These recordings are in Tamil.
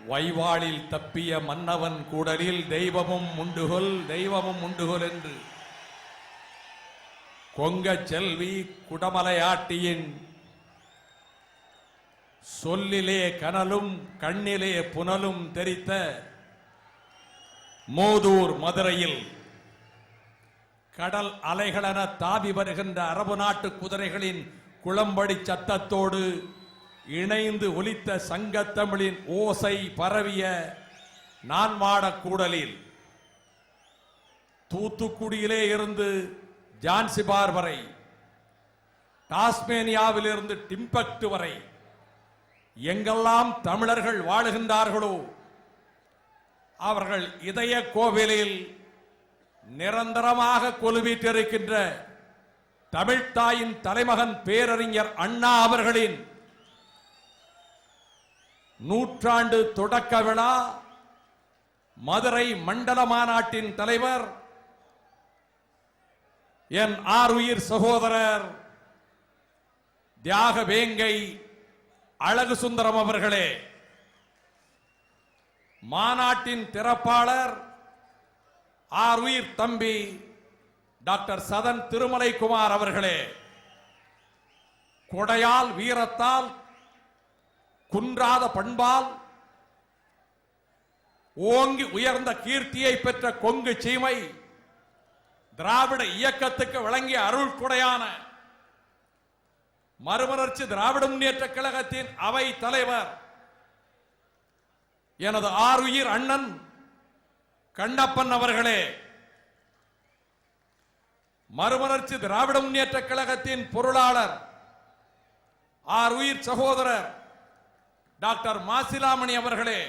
வைவாளில் தப்பிய மன்னவன் கூடலில் தெய்வமும் உண்டுகொல் தெய்வமும் உண்டுகொல் என்று கொங்க செல்வி குடமலையாட்டியின் சொல்லிலே கனலும் கண்ணிலே புனலும் தெரித்த மோதூர் மதுரையில் கடல் அலைகளென தாவி வருகின்ற அரபு நாட்டு குதிரைகளின் குளம்படி சத்தத்தோடு இணைந்து ஒலித்த சங்கத்தமிழின் ஓசை பரவிய நான்மாடக் கூடலில் தூத்துக்குடியிலே இருந்து ஜான்சிபார் வரை, டாஸ்மேனியாவில் இருந்து டிம்பக்டு வரை எங்கெல்லாம் தமிழர்கள் வாழுகின்றார்களோ அவர்கள் இதய கோவிலில் நிரந்தரமாக கொலுவீற்றிருக்கின்ற தமிழ்த்தாயின் தலைமகன் பேரறிஞர் அண்ணா அவர்களின் நூற்றாண்டு தொடக்க விழா மதுரை மண்டல மாநாட்டின் தலைவர் என் ஆருயிர் சகோதரர் தியாக வேங்கை அழகு சுந்தரம் அவர்களே, மாநாட்டின் திறப்பாளர் ஆருயிர் தம்பி டாக்டர் சதன் திருமலைக்குமார் அவர்களே, கொடையால் வீரத்தால் குன்றாத பண்பால் ஓங்கி உயர்ந்த கீர்த்தியை பெற்ற கொங்கு சீமை திராவிட இயக்கத்துக்கு வழங்கிய அருள் கொடையான மறுமலர்ச்சி திராவிட முன்னேற்ற கழகத்தின் அவை தலைவர் எனது ஆருயிர் அண்ணன் கண்ணப்பன் அவர்களே, மறுமலர்ச்சி திராவிட முன்னேற்ற கழகத்தின் பொருளாளர் ஆருயிர் சகோதரர் டாக்டர் மாசிலாமணி அவர்களே,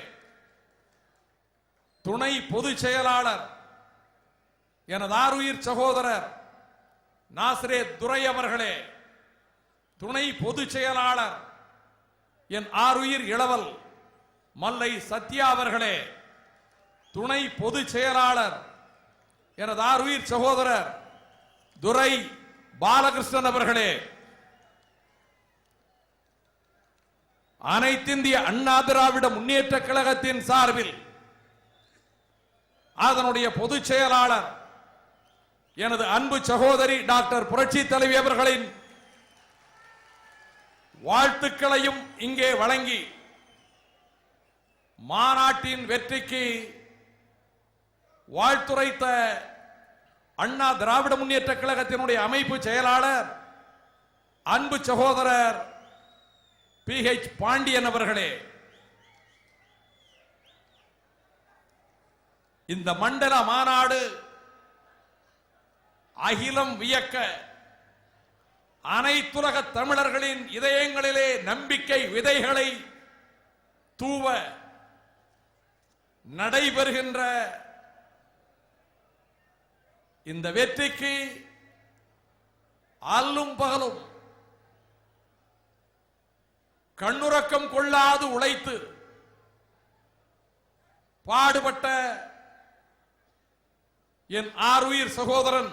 துணை பொதுச் செயலாளர் எனது ஆருயிர் சகோதரர் நாசிரே துரை அவர்களே, துணை பொதுச் செயலாளர் என் ஆருயிர் இளவல் மல்லை சத்யா அவர்களே, துணை பொதுச் செயலாளர் எனது ஆருயிர் சகோதரர் துரை பாலகிருஷ்ணன் அவர்களே, அனைத்திந்திய அண்ணா திராவிட முன்னேற்ற கழகத்தின் சார்பில் அதனுடைய பொதுச் செயலாளர் எனது அன்பு சகோதரி டாக்டர் புரட்சி தலைவி அவர்களின் வாழ்த்துக்களையும் இங்கே வழங்கி மாநாட்டின் வெற்றிக்கு வாழ்த்துரைத்த அண்ணா திராவிட முன்னேற்ற கழகத்தினுடைய அமைப்பு செயலாளர் அன்பு சகோதரர் PH பாண்டியன் அவர்களே, இந்த மண்டல மாநாடு அகிலம் வியக்க அனைத்துலக தமிழர்களின் இதயங்களிலே நம்பிக்கை விதைகளை தூவ நடைபெறுகின்ற இந்த வெற்றிக்கு அல்லும் பகலும் கண்ணுறக்கம் கொள்ளாது உழைத்து பாடுபட்ட என் ஆருயிர் சகோதரன்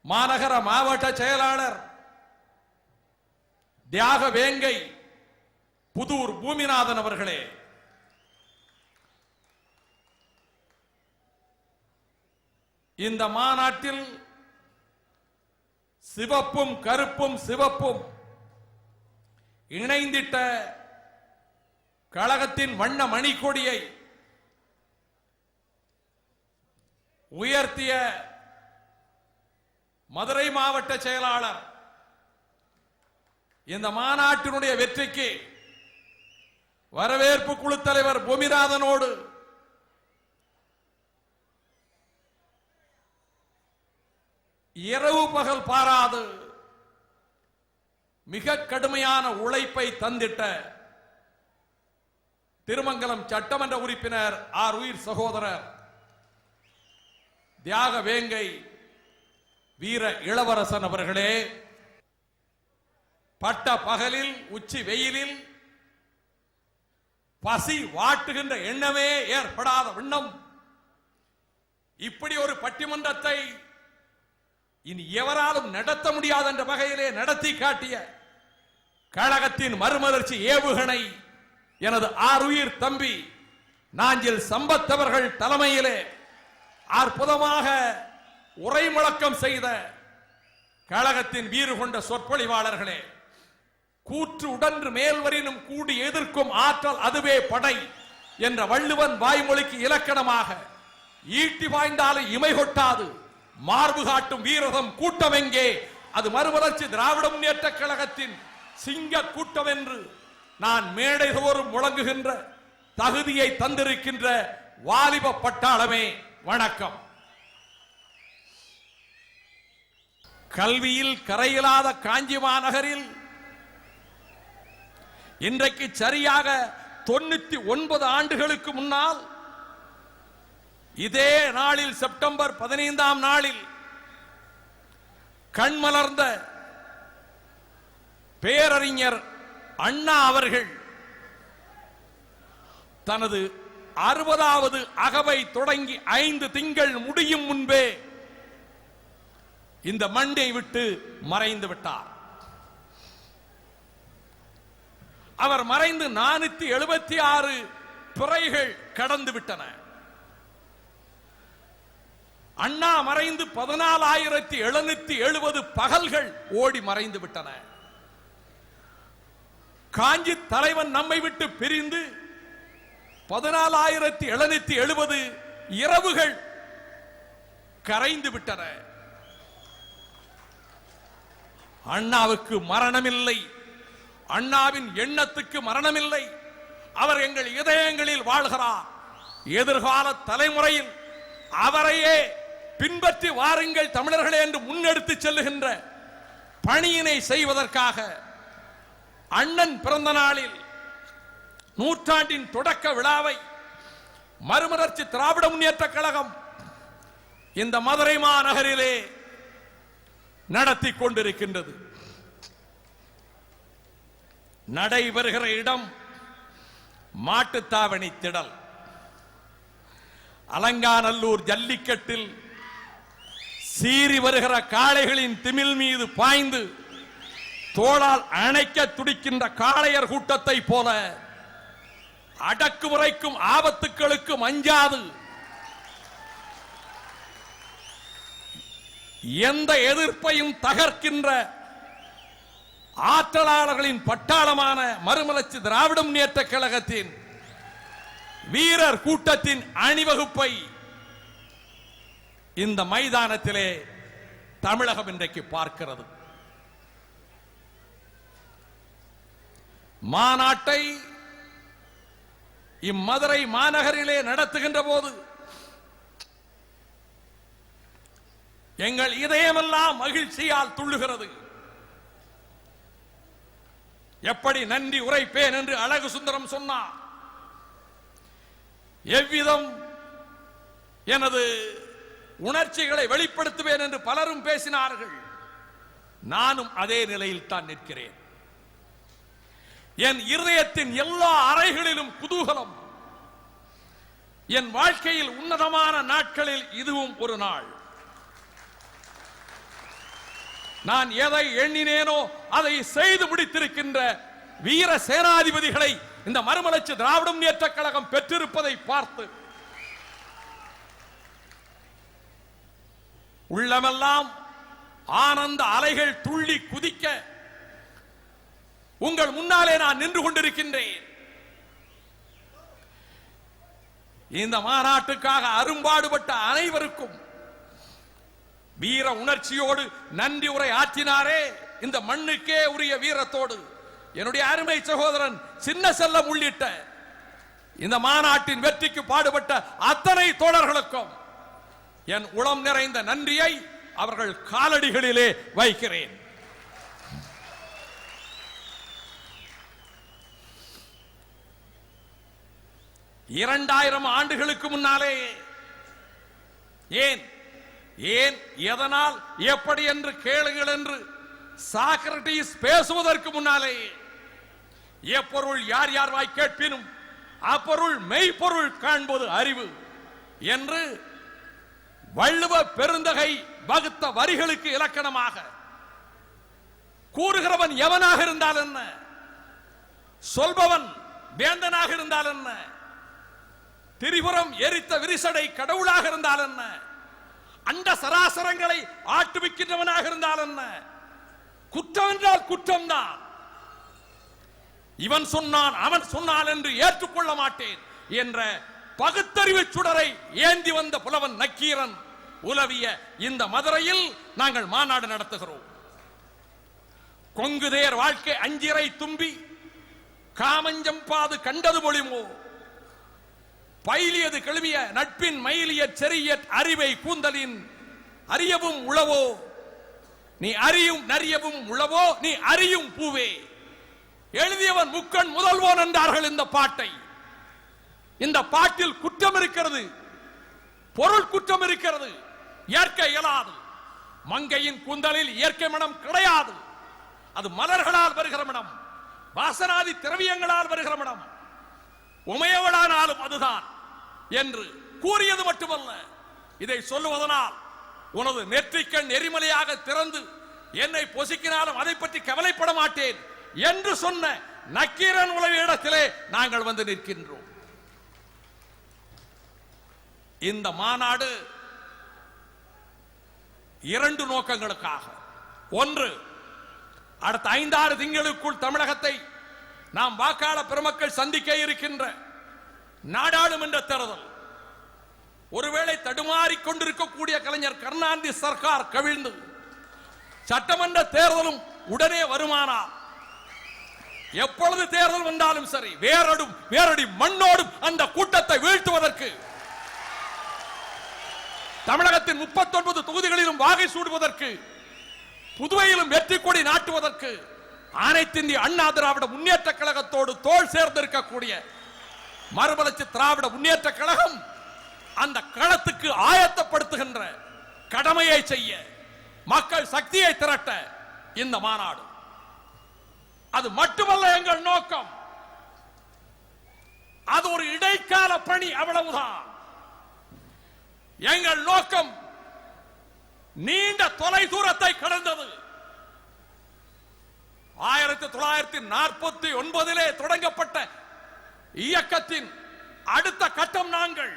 மாநகர மாவட்ட செயலாளர் தியாக வேங்கை புதூர் பூமிநாதன் அவர்களே, இந்த மாநாட்டில் சிவப்பும் கருப்பும் சிவப்பும் இணைந்திட்ட கழகத்தின் வண்ண மணிக்கொடியை உயர்த்திய மதுரை மாவட்ட செயலாளர் இந்த மாநாட்டினுடைய வெற்றிக்கு வரவேற்பு குழு தலைவர் பூமிநாதனோடு இரவு பகல் பாராது மிக கடுமையான உழைப்பை தந்திட்ட திருமங்கலம் சட்டமன்ற உறுப்பினர் ஆருயிர் சகோதரர் தியாக வேங்கை வீர இளவரசன் அவர்களே, பட்ட பகலில் உச்சி வெயிலில் பசி வாட்டுகின்ற எண்ணமே ஏற்படாத வண்ணம் இப்படி ஒரு பட்டிமன்றத்தை இனி எவராலும் நடத்த முடியாது என்ற வகையிலே நடத்தி காட்டிய கழகத்தின் மறுமலர்ச்சி ஏவுகணை எனது ஆருயிர் தம்பி நாஞ்சில் சம்பத் அவர்கள் தலைமையிலே அற்புதமாக உரை முழக்கம் செய்த கழகத்தின் வீறு கொண்ட சொற்பொழிவாளர்களே, கூற்று உடன்று மேல்வரினும் கூடி எதிர்க்கும் ஆற்றல் அதுவே படை என்ற வள்ளுவன் வாய்மொழிக்கு இலக்கணமாக ஈட்டி வாய்ந்தாலும் இமை கொட்டாது மார்பு காட்டும் வீரதம் கூட்டம் எங்கே, அது மறுமலர்ச்சி திராவிட முன்னேற்ற கழகத்தின் சிங்க கூட்டம் என்று நான் மேடை தோறும் முழங்குகின்ற தகுதியை தந்திருக்கின்ற வாலிப பட்டாளமே வணக்கம். கல்வியில் கரையில்லாத காஞ்சி மாநகரில் இன்றைக்கு சரியாக 99 ஆண்டுகளுக்கு முன்னால் இதே நாளில் செப்டம்பர் 15ஆம் நாளில் கண்மலர்ந்த பேரறிஞர் அண்ணா அவர்கள் தனது 60வது அகவை தொடங்கி 5 திங்கள் முடியும் முன்பே இந்த மண்ணை விட்டு மறைந்து விட்டார். அவர் மறைந்து 476 பிறைகள் கடந்து விட்டன. அண்ணா மறைந்து 14,770 பகல்கள் ஓடி மறைந்து விட்டன. காஞ்சி தலைவன் நம்மை விட்டு பிரிந்து 14,770 இரவுகள் கரைந்து விட்டன. அண்ணாவுக்கு மரணமில்லை, அண்ணாவின் எண்ணத்துக்கு மரணமில்லை. அவர் எங்கள் இதயங்களில் வாழ்கிறார். எதிர்கால தலைமுறையில் அவரையே பின்பற்றி வாருங்கள் தமிழர்களே என்று முன்னெடுத்து செல்லுகின்ற பணியினை செய்வதற்காக அண்ணன் பிறந்த நாளில் நூற்றாண்டின் தொடக்க விழாவை மறுமலர்ச்சி திராவிட முன்னேற்ற கழகம் இந்த மதுரை மாநகரிலே நடத்தி கொண்டிருக்கின்றது. நடைபெறுகிற இடம் மாட்டுத்தாவணி திடல். அலங்காநல்லூர் ஜல்லிக்கட்டில் சீறி வருகிற காளைகளின் திமில் மீது பாய்ந்து தோளால் அணைக்க துடிக்கின்ற காளையர் கூட்டத்தை போல அடக்குமுறைக்கும் ஆபத்துக்களுக்கும் அஞ்சாது எந்த எதிர்ப்பையும் தகர்க்கின்ற ஆற்றலாளர்களின் பட்டாளமான மறுமலர்ச்சி திராவிட முன்னேற்ற கழகத்தின் வீரர் கூட்டத்தின் அணிவகுப்பை இந்த மைதானத்திலே தமிழகம் இன்றைக்கு பார்க்கிறது. மாநாட்டை இம்மதுரை மாநகரிலே நடத்துகின்ற போது எங்கள் இதயமெல்லாம் மகிழ்ச்சியால் துள்ளுகிறது. எப்படி நன்றி உரைப்பேன் என்று அழகு சுந்தரம் சொன்னார். எவ்விதம் எனது உணர்ச்சிகளை வெளிப்படுத்துவேன் என்று பலரும் பேசினார்கள். நானும் அதே நிலையில் தான் நிற்கிறேன். என் இருதயத்தின் எல்லா அறைகளிலும் குதூகலம். என் வாழ்க்கையில் உன்னதமான நாட்களில் இதுவும் ஒரு நாள். நான் எதை எண்ணினேனோ அதை செய்து முடித்திருக்கின்ற வீர சேனாதிபதிகளை இந்த மறுமலர்ச்சி திராவிட முன்னேற்ற கழகம் பெற்றிருப்பதை பார்த்து உள்ளமெல்லாம் ஆனந்த அலைகள் துள்ளி குதிக்க உங்கள் முன்னாலே நான் நின்று கொண்டிருக்கின்றேன். இந்த மாநாட்டுக்காக அரும்பாடுபட்ட அனைவருக்கும் வீர உணர்ச்சியோடு நன்றி உரை ஆற்றினாரே இந்த மண்ணுக்கே உரிய வீரத்தோடு என்னுடைய அருமை சகோதரன் சின்ன செல்லம் உள்ளிட்ட இந்த மாநாட்டின் வெற்றிக்கு பாடுபட்ட அத்தனை தோழர்களுக்கும் என் உளம் நிறைந்த நன்றியை அவர்கள் காலடிகளிலே வைக்கிறேன். இரண்டாயிரம் ஆண்டுகளுக்கு முன்னாலே ஏன் ஏன் எதனால் எப்படி என்று கேளுங்கள் என்று சாக்ரட்டிஸ் பேசுவதற்கு முன்னாலே எப்பொருள் யார் யார் வாய் கேட்பினும் அப்பொருள் மெய்ப்பொருள் காண்பது அறிவு என்று வள்ளுவ பெருந்தகை வகுத்த வரிகளுக்கு இலக்கணமாக கூறுகிறவன் எவனாக இருந்தால் என்ன, சொல்பவன் வேந்தனாக இருந்தால் என்ன, திரிபுரம் எரித்த விரிசடை கடவுளாக இருந்தால் என்ன, அண்ட சராசரங்களை ஆட்டுவிக்கின்றவனாக இருந்தால் என்ன, குற்றம் என்றால் குற்றம்தான். இவன் சொன்னான் அவன் சொன்னான் என்று ஏற்றுக்கொள்ள மாட்டேன் என்ற பகுத்தறிவு சுடரை ஏந்தி வந்த புலவன் நக்கீரன் உலவிய இந்த மதுரையில் நாங்கள் மாநாடு நடத்துகிறோம். கொங்குதேர் வாழ்க்கை அஞ்சிரை தும்பி காமஞ்சம்பாது கண்டது மொழிமோ, பயிலியது கெழுமிய நட்பின் மயிலிய செறிய அறிவை கூந்தலின் அறியவும் உளவோ, நீ அறியும் நறியவும் உளவோ, நீ அறியும் பூவே. எழுதியவன் முக்கண் முதல்வோன் என்றார்கள் இந்த பாட்டை. இந்த பாட்டில் குற்றம் இருக்கிறது, பொருள் குற்றம் இருக்கிறது, ஏற்க இயலாது. மங்கையின் கூந்தலில் இயற்கை மனம் கிடையாது, அது மலர்களால் வருகிற மனம், வாசனாதி திரவியங்களால் வருகிற மனம். உமையவளானாலும் அதுதான் என்று கூறியது மட்டுமல்ல, இதை சொல்லுவதனால் உனது நெற்றிக்கண் எரிமலையாக திறந்து என்னை பொசுக்கினாலும் அதை பற்றி கவலைப்பட மாட்டேன் என்று சொன்ன நக்கீரன் உலகிய இடத்திலே நாங்கள் வந்து நிற்கின்றோம். இந்த மாநாடு இரண்டு நோக்கங்களுக்காக. ஒன்று, அடுத்த 5-6 திங்களுக்குள் தமிழகத்தை நாம் வாக்காளர் பெருமக்கள் சந்திக்க இருக்கின்ற நாடாளுமன்ற தேர்தல் ஒருவேளை தடுமாறிக் கொண்டிருக்கக்கூடிய கலைஞர் கருணாநிதி சர்க்கார் கவிழ்ந்து சட்டமன்ற தேர்தலும் உடனே வருமானால், எப்பொழுது தேர்தல் வந்தாலும் சரி, வேரடி மண்ணோடும் அந்த கூட்டத்தை வீழ்த்துவதற்கு, தமிழகத்தின் 39 தொகுதிகளிலும் வாகை சூடுவதற்கு, புதுவையிலும் வெற்றி கொடி நாட்டுவதற்கு அனைத்து இந்திய அண்ணா திராவிட முன்னேற்ற கழகத்தோடு தோள் சேர்ந்திருக்கக்கூடிய மறுமலர்ச்சி திராவிட முன்னேற்ற கழகம் அந்த களத்துக்கு ஆயத்தப்படுத்துகின்ற கடமையை செய்ய, மக்கள் சக்தியை திரட்ட இந்த மாநாடு. அது மட்டுமல்ல எங்கள் நோக்கம், அது ஒரு இடைக்கால பணி, அவ்வளவுதான். எங்கள் நோக்கம் நீண்ட தொலை தூரத்தை கடந்தது. 1949 தொடங்கப்பட்ட இயக்கத்தின் அடுத்த கட்டம் நாங்கள்.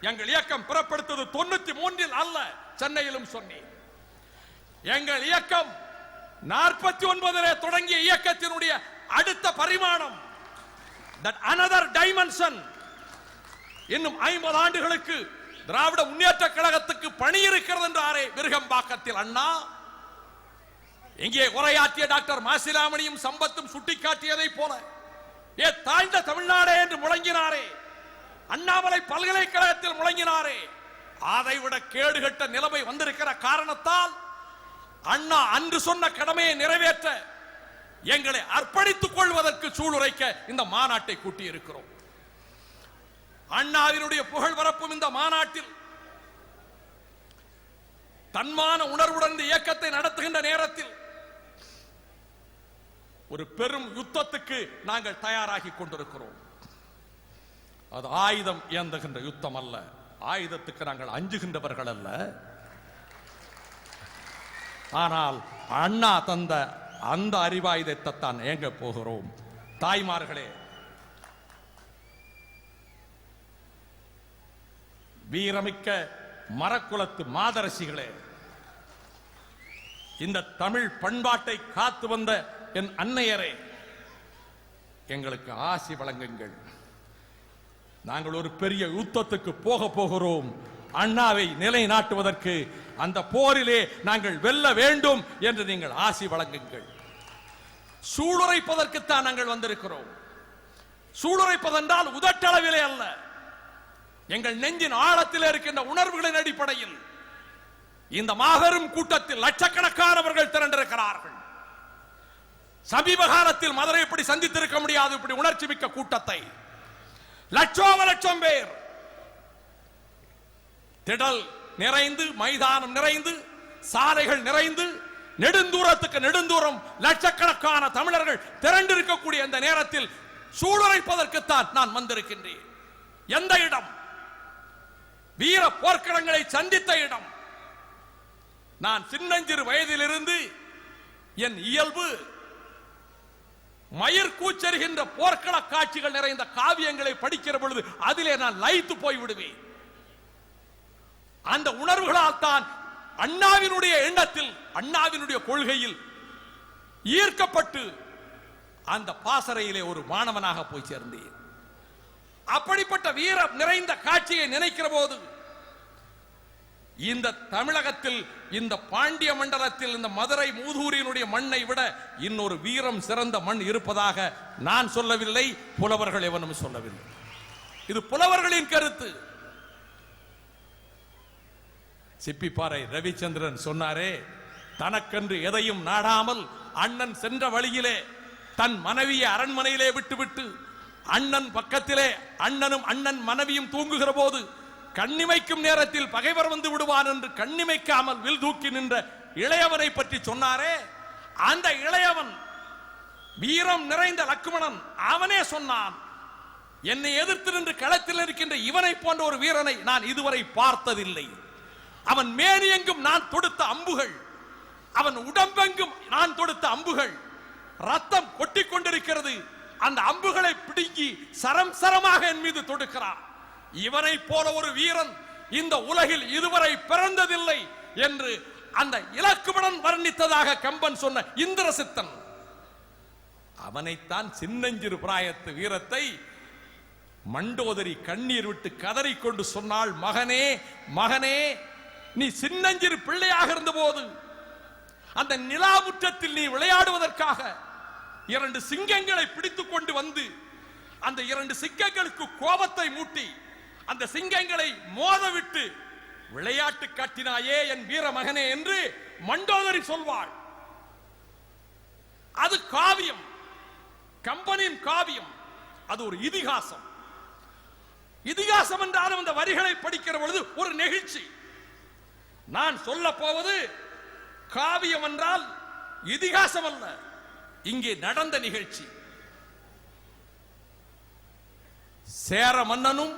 எங்கள் இயக்கம் புறப்படுத்தது 93 அல்ல, சென்னையிலும் சொன்னேன். எங்கள் இயக்கம் 49 தொடங்கிய இயக்கத்தினுடைய அடுத்த பரிமாணம், that another dimension. இன்னும் 50 ஆண்டுகளுக்கு திராவிட முன்னேற்ற கழகத்துக்கு பணி இருக்கிறது என்றாரே விருகம்பாக்கத்தில் அண்ணா. இங்கே உரையாற்றிய டாக்டர் மாசிலாமணியும் சம்பத்தும் சுட்டிக்காட்டியதை போல தாழ்ந்த தமிழ்நாடே என்று முழங்கினாரே, அண்ணாமலை பல்கலைக்கழகத்தில் முழங்கினாரே, அதைவிட கேடுகட்ட நிலைமை வந்திருக்கிற காரணத்தால் அண்ணா அன்று சொன்ன கடமையை நிறைவேற்ற எங்களை அர்ப்பணித்துக் கொள்வதற்கு சூளுரைக்க இந்த மாநாட்டை கூட்டி இருக்கிறோம். அண்ணாவினுடைய புகழ் வரப்பும் இந்த மாநாட்டில் தன்மான உணர்வுடன் இந்த இயக்கத்தை நடத்துகின்ற நேரத்தில் ஒரு பெரும் யுத்தத்துக்கு நாங்கள் தயாராகி கொண்டிருக்கிறோம். அது ஆயுதம் ஏந்துகின்ற யுத்தம் அல்ல, ஆயுதத்துக்கு நாங்கள் அஞ்சுகின்றவர்கள் அல்ல. ஆனால் அண்ணா தந்த அந்த அறிவாயுதத்தை தான் ஏங்க போகிறோம். தாய்மார்களே, வீரமிக்க மரக்குலத்து மாதரசிகளே, இந்த தமிழ் பண்பாட்டை காத்து வந்த என் அன்னையரே, எங்களுக்கு ஆசி வழங்குங்கள். நாங்கள் ஒரு பெரிய யுத்தத்துக்கு போக போகிறோம். அண்ணாவை நிலைநாட்டுவதற்கு அந்த போரிலே நாங்கள் வெல்ல வேண்டும் என்று நீங்கள் ஆசி வழங்குங்கள். சூளுரைப்பதற்குத்தான் நாங்கள் வந்திருக்கிறோம். சூளுரைப்பதென்றால் உதட்டளவிலே அல்ல, எங்கள் நெஞ்சின் ஆழத்தில் இருக்கின்ற உணர்வுகளின் அடிப்படையில். இந்த மாபெரும் கூட்டத்தில் லட்சக்கணக்கானவர்கள் திரண்டிருக்கிறார்கள். சமீப காலத்தில் மதுரை இப்படி சந்தித்திருக்க முடியாது, இப்படி உணர்ச்சி மிக்க கூட்டத்தை. லட்சம் பேர் திடல் நிறைந்து, மைதானம் நிறைந்து, சாலைகள் நிறைந்து, நெடுந்தூரத்துக்கு நெடுந்தூரம் லட்சக்கணக்கான தமிழர்கள் திரண்டிருக்கக்கூடிய இந்த நேரத்தில் சூளுரைப்பதற்குத்தான் நான் வந்திருக்கின்றேன். எந்த இடம்? வீர போர்க்களங்களை சந்தித்த இடம். நான் சின்னஞ்சிறு வயதிலிருந்து என் இயல்பு மயிர் கூச்சரிகின்ற போர்க்கள காட்சிகள் நிறைந்த காவியங்களை படிக்கிற பொழுது அதிலே நான் லயித்து போய் விடுவேன். அந்த உணர்வுகளால் தான் அண்ணாவினுடைய எண்ணத்தில், அண்ணாவினுடைய கொள்கையில் ஈர்க்கப்பட்டு அந்த பாசறையிலே ஒரு மாணவனாக போய் சேர்ந்தேன். அப்படிப்பட்ட வீரம் நிறைந்த காட்சியை நினைக்கிற போது இந்த தமிழகத்தில், இந்த பாண்டிய மண்டலத்தில், இந்த மதுரை மூதூரினுடைய மண்ணை விட இன்னொரு வீரம் சிறந்த மண் இருப்பதாக நான் சொல்லவில்லை, புலவர்கள் எவனும் சொல்லவில்லை. இது புலவர்களின் கருத்து. சிப்பிப்பாறை ரவிச்சந்திரன் சொன்னாரே, தனக்கென்று எதையும் நாடாமல் அண்ணன் சென்ற வழியிலே தன் மனைவியை அரண்மனையிலே விட்டுவிட்டு அண்ணன் பக்கத்திலே அண்ணனும் அண்ணன் மனைவியும் தூங்குகிற போது கண்ணிமைக்கும் நேரத்தில் பகைவர் வந்து விடுவான் என்று கண்ணிமைக்காமல் வில் தூக்கி நின்ற இளையவனை பற்றி சொன்னாரே, அந்த இளையவன் வீரம் நிறைந்த லக்குமணன். அவனே சொன்னான், என்னை எதிர்த்து நின்று களத்தில் இருக்கின்ற இவனை போன்ற ஒரு வீரனை நான் இதுவரை பார்த்ததில்லை. அவன் மேனியெங்கும் நான் தொடுத்த அம்புகள், அவன் உடம்பெங்கும் நான் தொடுத்த அம்புகள், ரத்தம் கொட்டிக் கொண்டிருக்கிறது. அந்த அம்புகளை பிடுங்கி சரம் சரமாக என் மீது தொடுக்கிறான். இவனை போல ஒரு வீரன் இந்த உலகில் இதுவரை பிறந்ததில்லை என்று அந்த இலக்குமணன் வர்ணித்ததாக கம்பன் சொன்ன இந்திரசித்தன், அவனைத்தான் சின்னஞ்சிறு பிராயத்து வீரத்தை மண்டோதரி கண்ணீர் விட்டு கதறிக்கொண்டு சொன்னாள், மகனே மகனே, நீ சின்னஞ்சிறு பிள்ளையாக இருந்த போது அந்த நிலாமுற்றத்தில் நீ விளையாடுவதற்காக 2 சிங்கங்களை பிடித்துக் கொண்டு வந்து அந்த 2 சிங்கங்களுக்கு கோபத்தை மூட்டி அந்த சிங்கங்களை மோதவிட்டு விளையாட்டு காட்டினாயே என் வீர மகனே என்று மண்டோதரி சொல்வாள். அது காவியம், கம்பனின் காவியம். அது ஒரு இதிகாசம். இதிகாசம் என்றாலும் அந்த வரிகளை படிக்கிற பொழுது ஒரு நெகிழ்ச்சி. நான் சொல்ல போவது காவியம் என்றால் இதிகாசம் அல்ல, இங்கே நடந்த நிகழ்ச்சி. சேர மன்னனும்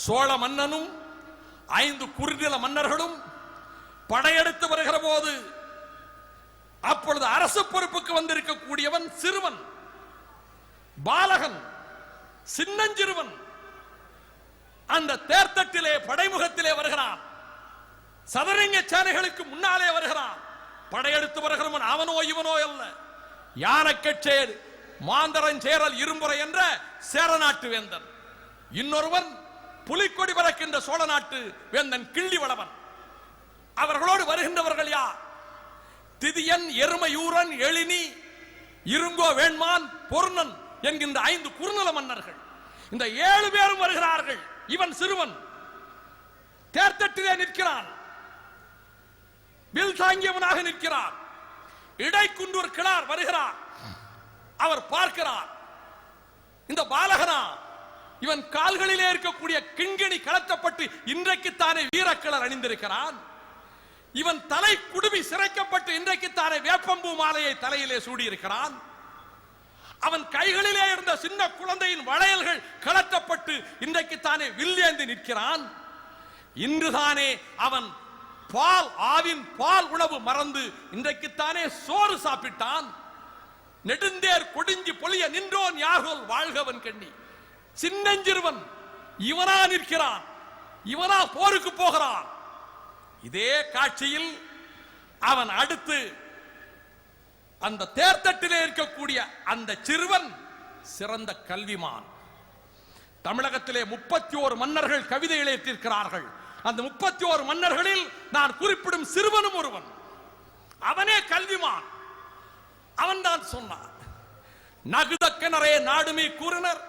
சோழ மன்னனும் 5 குறுநில மன்னர்களும் படையெடுத்து வருகிற போது அப்பொழுது அரசு பொறுப்புக்கு வந்திருக்கக்கூடியவன் சிறுவன், பாலகன், சின்னஞ்சிறுவன். அந்த தேர்தட்டிலே படைமுகத்திலே வருகிறான். சதுரங்க சேனைகளுக்கு முன்னாலே வருகிறான். படையெடுத்து வருகிறவன் அவனோ இவனோ அல்ல, யானைக்கட்சேர் மாந்தரஞ்சேரல் இரும்புரை என்ற சேரநாட்டு வேந்தன். இன்னொருவன் புலிக்கொடி பறக்கின்ற சோழ நாட்டு வேந்தன் கிள்ளிவளவன். அவர்களோடு வருகின்றவர்கள் யார்? திதியன், எருமையூரன், எழினி, இருங்கோ வேண்மான், பொருணன் என்கின்ற 5 குறுநில மன்னர்கள். இந்த 7 பேரும் வருகிறார்கள். இவன் சிறுவன் தேர்தட்டிலே நிற்கிறான், வில் தாங்கியவனாக நிற்கிறார். இடைக்குண்டூர் கிளார் வருகிறார். அவர் பார்க்கிறார், இந்த பாலகனா, இவன் கால்களிலே இருக்கக்கூடிய கிண்கிணி கலத்தப்பட்டு இன்றைக்குத்தானே வீரக்கிளர் அணிந்திருக்கிறான். இவன் தலை குடுமி சிரைக்கப்பட்டு இன்றைக்குத்தானே வேப்பம்பூ மாலையை தலையிலே சூடியிருக்கிறான். அவன் கைகளிலே இருந்த சின்ன குழந்தையின் வளையல்கள் கலத்தப்பட்டு இன்றைக்குத்தானே வில்லேந்தி நிற்கிறான். இன்றுதானே அவன் ஆவின் பால் உணவு மறந்து இன்றைக்குத்தானே சோறு சாப்பிட்டான். நெடுந்தேர் கொடிஞ்சி பொலிய நின்றோன் யாகோல் வாழ்கவன் கண்ணி. சின்னஞ்சிறுவன் இவனா நிற்கிறான், இவனா போருக்கு போகிறான். இதே காட்சியில் அவன் அடுத்து அந்த தேர்தட்டிலே இருக்கக்கூடிய அந்த சிறுவன் சிறந்த கல்விமான். தமிழகத்திலே 31 மன்னர்கள் கவிதை எழுதியிருக்கிறார்கள். அந்த 31 மன்னர்களில் நான் குறிப்பிடும் சிறுவனும் ஒருவன். அவனே கல்விமான். அவன் தான் சொன்னான், நகுதக்கனரே நாடுமே கூறினர்,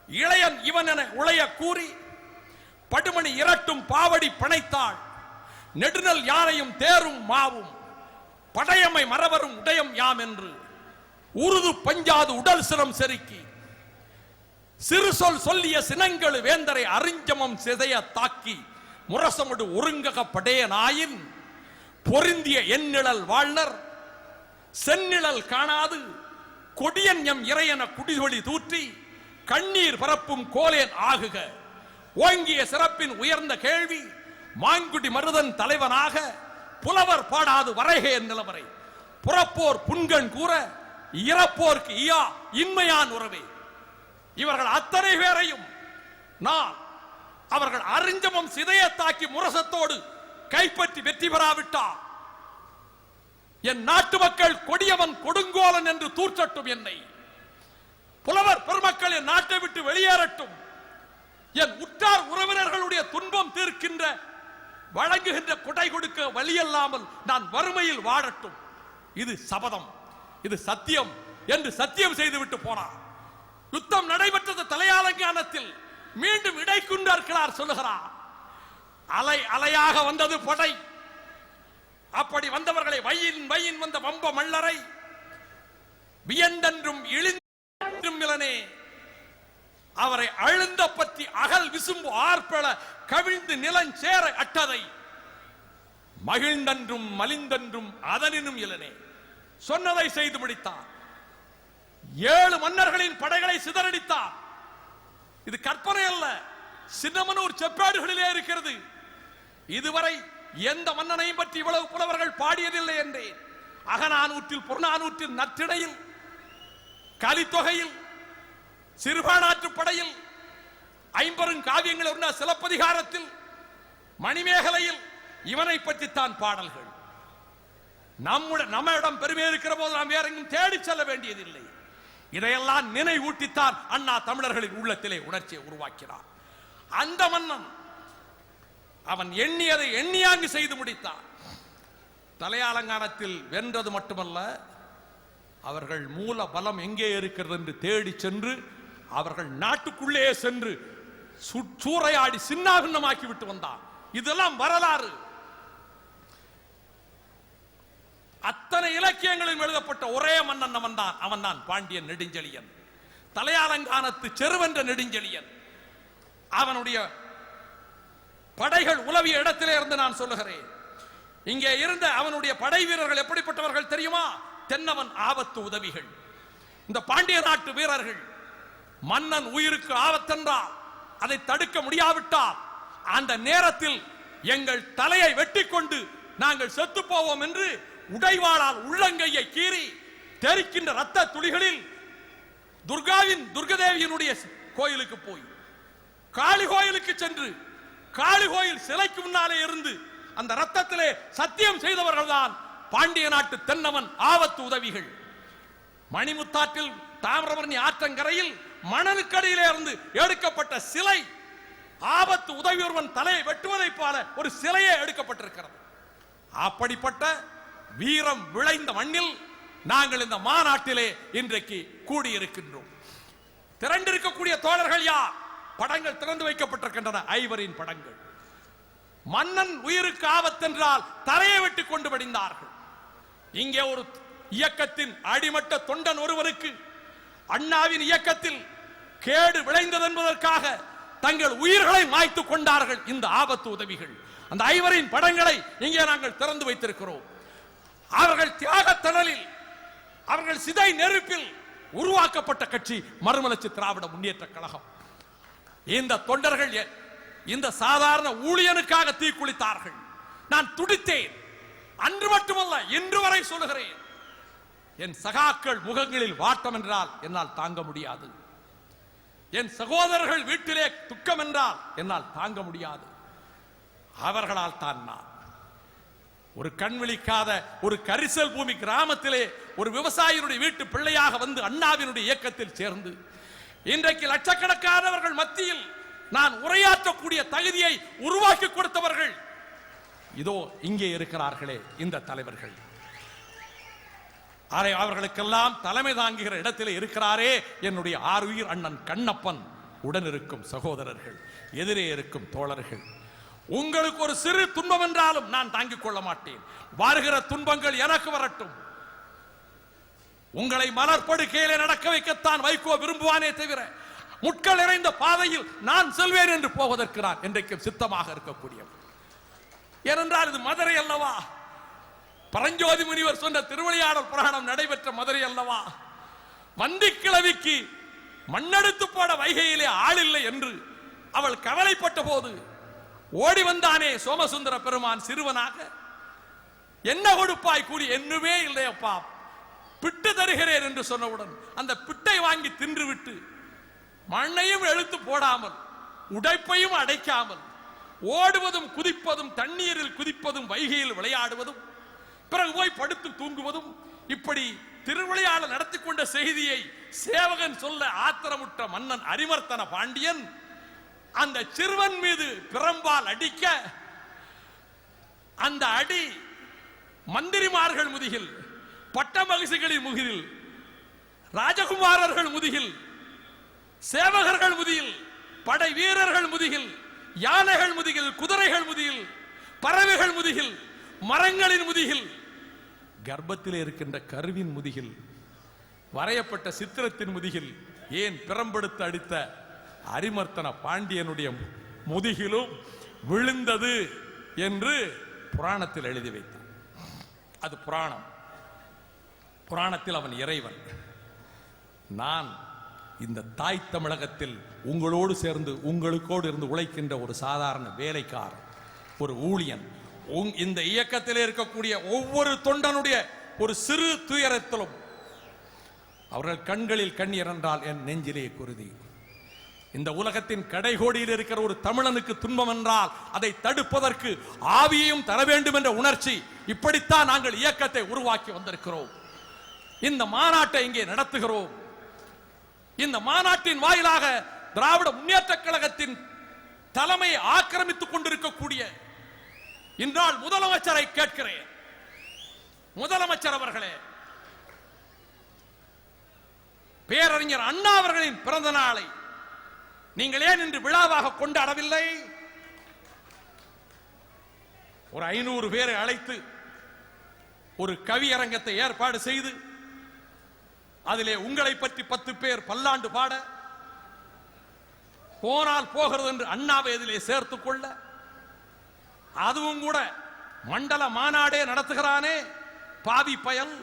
இளையன் இவன் என உளைய கூறி படுமணி இரட்டும் பாவடி பனைத்தாள், நெடுநல் யானையும் தேரும் மாவும் படையமை மறவரும் உடையம் யாம் என்று உருது பஞ்சாது உடல் சிரம் செருக்கி சிறு சொல் சொல்லிய சினங்களு வேந்தரை அறிஞ்சமம் சிதைய தாக்கி முரசமுடு ஒருங்கக படைய நாயின் பொருந்திய எண்ணிழல் வாழ்னர் செந்நிழல் காணாது கொடியன் எம் இறையன குடிதொழி தூற்றி கண்ணீர் பரப்பும் கோலேன் ஆகுக. ஓங்கிய சிறப்பின் உயர்ந்த கேள்வி மாங்குடி மருதன் தலைவனாக புலவர் பாடாது வரைகே நிலவரை புறப்போர் புன்கண் கூற இறப்போர்க்கு ஈயா இன்மையான் உறவே. இவர்கள் அத்தனை பேரையும் நான் அவர்கள் அறிஞ்சமம் சிதையத்தாக்கி முரசத்தோடு கைப்பற்றி வெற்றி பெறாவிட்டார் என் நாட்டு மக்கள் கொடியவன் கொடுங்கோலன் என்று தூற்றட்டும். என்னை புலவர் பெருமக்கள் என் நாட்டை விட்டு வெளியேறட்டும். என் உற்றார் உறவினர்களுடைய துன்பம் தீர்க்கின்ற வழங்குகின்ற கொடை கொடுக்க வழியல்லாமல் நான் வறுமையில் வாழட்டும். இது சபதம், இது சத்தியம் என்று சத்தியம் செய்துவிட்டு போனார். யுத்தம் நடைபெற்றது தலையாலங்கானத்தில். மீண்டும் இடைக்குண்டார் சொல்லுகிறார், அலை அலையாக வந்தது படை. அப்படி வந்தவர்களை வையின் வந்த வம்ப மல்லரை வியந்தென்றும் இழிந்தும் இளனே அவரை அழுந்த பற்றி அகல் விசும்பு ஆர்ப்பள கவிழ்ந்து நிலஞ்சேர அட்டதை மகிழ்ந்தன்றும் மலிந்தன்றும் அதனினும் இளனே. சொன்னதை செய்து முடித்தார். 7 மன்னர்களின் படைகளை சிதறடித்தார். இது கற்பனை அல்ல, சின்னமனூர் செப்பேடுகளிலே இருக்கிறது. இதுவரை எந்த மன்னனையும் பற்றி இவ்வளவு புலவர்கள் பாடியதில்லை என்றேன். அகநானூற்றில் புறநானூற்றில் நற்றிடையில் கலித்தொகையில் சிறுபானாற்று படையில் 50 காவியங்கள் உள்ள சிலப்பதிகாரத்தில் மணிமேகலையில் இவனை பற்றித்தான் பாடல்கள். நம்மிடம் பெருமை இருக்கிற போது நாம் வேற எங்கும் தேடி செல்ல வேண்டியதில்லை. இதையெல்லாம் நினைவூட்டித்தான் அண்ணா தமிழர்களின் உள்ளத்திலே உணர்ச்சியை உருவாக்கினார். அந்த மன்னன் அவன் எண்ணியதை எண்ணியாங்கு செய்து முடித்தார். தலையாலங்கானத்தில் வென்றது மட்டுமல்ல, அவர்கள் மூல பலம் எங்கே இருக்கிறது என்று தேடி சென்று அவர்கள் நாட்டுக்குள்ளே சென்று சூறையாடி சின்னாபின்னமாக்கி விட்டு வந்தார். இதெல்லாம் வரலாறு. அத்தனை இலக்கியங்களில் எழுதப்பட்ட ஒரே மன்னன் அவன் தான் பாண்டியன் நெடுஞ்செழியன். தலையாலங்கானத்து செருவென்ற நெடுஞ்செழியன். அவனுடைய படைகள் உலவிய இடத்திலே இருந்து நான் சொல்லுகிறேன். இங்கே இருந்த அவனுடைய படை வீரர்கள் எப்படிப்பட்டவர்கள் தெரியுமா? தென்னவன் ஆபத்து உதவிகள். இந்த பாண்டிய நாட்டு வீரர்கள் மன்னன் உயிருக்கு ஆபத்தென்றால் அதை தடுக்க முடியாவிட்டால் அந்த நேரத்தில் எங்கள் தலையை வெட்டி கொண்டு நாங்கள் செத்து போவோம் என்று உடைவாளால் உள்ளங்கையை கீறி தெரிக்கின்ற ரத்த துளிகளில் துர்கதேவியினுடைய கோயிலுக்கு போய் காளி கோயிலுக்கு சென்று காளி கோயில் சிலைக்கு முன்னாலே இருந்து அந்த ரத்தத்திலே சத்தியம் செய்தவர்கள் தான் பாண்டிய நாட்டு தென்னவன் ஆபத்து உதவிகள். மணிமுத்தாற்றில் தாமிரபரணி ஆற்றங்கரையில் மணலுக்கடியிலே இருந்து எடுக்கப்பட்ட சிலை ஆபத்து உதவி ஒருவன் தலையை வெட்டுவதை போல ஒரு சிலையே எடுக்கப்பட்டிருக்கிறது. அப்படிப்பட்ட வீரம் விளைந்த மண்ணில் நாங்கள் இந்த மாநாட்டிலே இன்றைக்கு கூடியிருக்கின்றோம். திரண்டிருக்கக்கூடிய தோழர்கள் யார்? படங்கள் திறந்து வைக்கப்பட்டிருக்கின்றன. ஐவரின் படங்கள். மன்னன் உயிருக்கு ஆபத்தென்றால் தலையை வெட்டி கொண்டு படிந்தார்கள். இங்கே ஒரு இயக்கத்தின் அடிமட்ட தொண்டன் ஒருவருக்கு அண்ணாவின் இயக்கத்தில் கேடு விளைந்தது என்பதற்காக தங்கள் உயிர்களை மாய்த்து கொண்டார்கள் இந்த ஆபத்து உதவிகள். அந்த ஐவரின் படங்களை இங்கே நாங்கள் திறந்து வைத்திருக்கிறோம். அவர்கள் தியாக தணலில், அவர்கள் சிதை நெருப்பில் உருவாக்கப்பட்ட கட்சி மறுமலர்ச்சி திராவிட முன்னேற்ற கழகம். இந்த தொண்டர்கள் இந்த சாதாரண ஊழியனுக்காக தீக்குளித்தார்கள். நான் துடித்தேன். அன்று மட்டுமல்ல, இன்று வரை சொல்லுகிறேன். என் சகாக்கள் முகங்களில் வாட்டம் என்றால் என்னால் தாங்க முடியாது. என் சகோதரர்கள் வீட்டிலே துக்கம் என்றால் என்னால் தாங்க முடியாது. அவர்களால் தான் நான் ஒரு கண் விழிக்காத ஒரு கரிசல் பூமி கிராமத்திலே ஒரு விவசாயினுடைய வீட்டு பிள்ளையாக வந்து அண்ணாவினுடைய இயக்கத்தில் சேர்ந்து இன்றைக்கு லட்சக்கணக்கானவர்கள் மத்தியில் நான் உரையாற்றக்கூடிய தகுதியை உருவாக்கி கொடுத்தவர்கள் இதோ இங்கே இருக்கிறார்களே இந்த தலைவர்கள். அவர்களுக்கெல்லாம் தலைமை தாங்குகிற இடத்திலே இருக்கிறாரே என்னுடைய ஆருயிர் அண்ணன் கண்ணப்பன். உடன் இருக்கும் சகோதரர்கள், எதிரே இருக்கும் தோழர்கள், உங்களுக்கு ஒரு சிறு துன்பம் என்றாலும் நான் தாங்கிக் கொள்ள மாட்டேன். வருகிற துன்பங்கள் எனக்கு வரட்டும். உங்களை மலர்படுக்கையிலே நடக்க வைக்கத்தான் வைகோ விரும்புவானே தவிர முட்கள் நிறைந்த பாதையில் நான் செல்வேன் என்று போவதற்கு நான் என்றைக்கும் சித்தமாக இருக்கக்கூடியவர். ஏனென்றால் இது மதுரை அல்லவா? பரஞ்சோதி முனிவர் சொன்ன திருவிளையாடல் புராணம் நடைபெற்ற மதுரை அல்லவா? வந்தி கிழவிக்கு மண்ணெடுத்து போட வைகையிலே ஆள் இல்லை என்று அவள் கவலைப்பட்ட போது ஓடி வந்தானே சோமசுந்தர பெருமான் சிறுவனாக. என்ன கொடுப்பாய் கூலி? என்னுமே இல்லையப்பா, பிட்டு தருகிறேன் என்று சொன்னவுடன் அந்த பிட்டை வாங்கி தின்றுவிட்டு மண்ணையும் எழுத்து போடாமல் உடைப்பையும் அடைக்காமல் ஓடுவதும் குதிப்பதும் தண்ணீரில் குதிப்பதும் வைகையில் விளையாடுவதும் பிறகு போய் படுத்து தூங்குவதும் இப்படி திருவிளையாடல் நடத்தி கொண்ட செய்தியை சேவகன் சொல்ல ஆத்திரமுற்ற மன்னன் அரிமர்த்தன பாண்டியன் அந்த சிறுவன் மீது பிரம்பால் அடிக்க அந்த அடி மந்திரிமார்கள் முதுகில், பட்ட மகிழ்ச்சிகளின் முதுகில், ராஜகுமாரர்கள் முதுகில், சேவகர்கள் முதுகில், படை வீரர்கள் முதுகில், யானைகள் முதுகில், குதிரைகள் முதுகில், பறவைகள் முதுகில், மரங்களின் முதுகில், கர்ப்பத்தில் இருக்கின்ற கருவின் முதுகில், வரையப்பட்ட சித்திரத்தின் முதுகில், ஏன் பிரம்பெடுத்து அடித்த அரிமர்த்தன பாண்டியனுடைய முதுகிலும் விழுந்தது என்று புராணத்தில் எழுதி வைத்தார். அது புராணம். புராணத்தில் அவன் இறைவன். நான் இந்த தாய் தமிழகத்தில் உங்களோடு சேர்ந்து உங்களுக்கோடு இருந்து உழைக்கின்ற ஒரு சாதாரண வேலைக்காரன், ஒரு ஊழியன். இந்த இயக்கத்தில் இருக்கக்கூடிய ஒவ்வொரு தொண்டனுடைய ஒரு சிறு துயரத்திலும் அவர்கள் கண்களில் கண்ணீர் என்றால் என் நெஞ்சிலே குருதி. இந்த உலகத்தின் கடைகோடியில் இருக்கிற ஒரு தமிழனுக்கு துன்பம் என்றால் அதை தடுப்பதற்கு ஆவியையும் தர வேண்டும் என்ற உணர்ச்சி. இப்படித்தான் நாங்கள் இயக்கத்தை உருவாக்கி வந்திருக்கிறோம். இந்த மாநாட்டை இங்கே நடத்துகிறோம். இந்த மாநாட்டின் வாயிலாக திராவிட முன்னேற்ற கழகத்தின் தலைமையை ஆக்கிரமித்துக் கொண்டிருக்கக்கூடிய இந்நாள் முதலமைச்சரை கேட்கிறேன். முதலமைச்சர் அவர்களே, பேரறிஞர் அண்ணா அவர்களின் பிறந்த நாளை நீங்கள் ஏன் இன்று விழாவாக கொண்டாடவில்லை? ஒரு 500 பேரை அழைத்து ஒரு கவியரங்கத்தை ஏற்பாடு செய்து அதிலே உங்களை பற்றி 10 பேர் பல்லாண்டு பாட, போனால் போகிறது என்று அண்ணாவை இதிலே சேர்த்துக் கொள்ள, அதுவும் கூட மண்டல மாநாடே நடத்துகிறானே பாவி பயல்,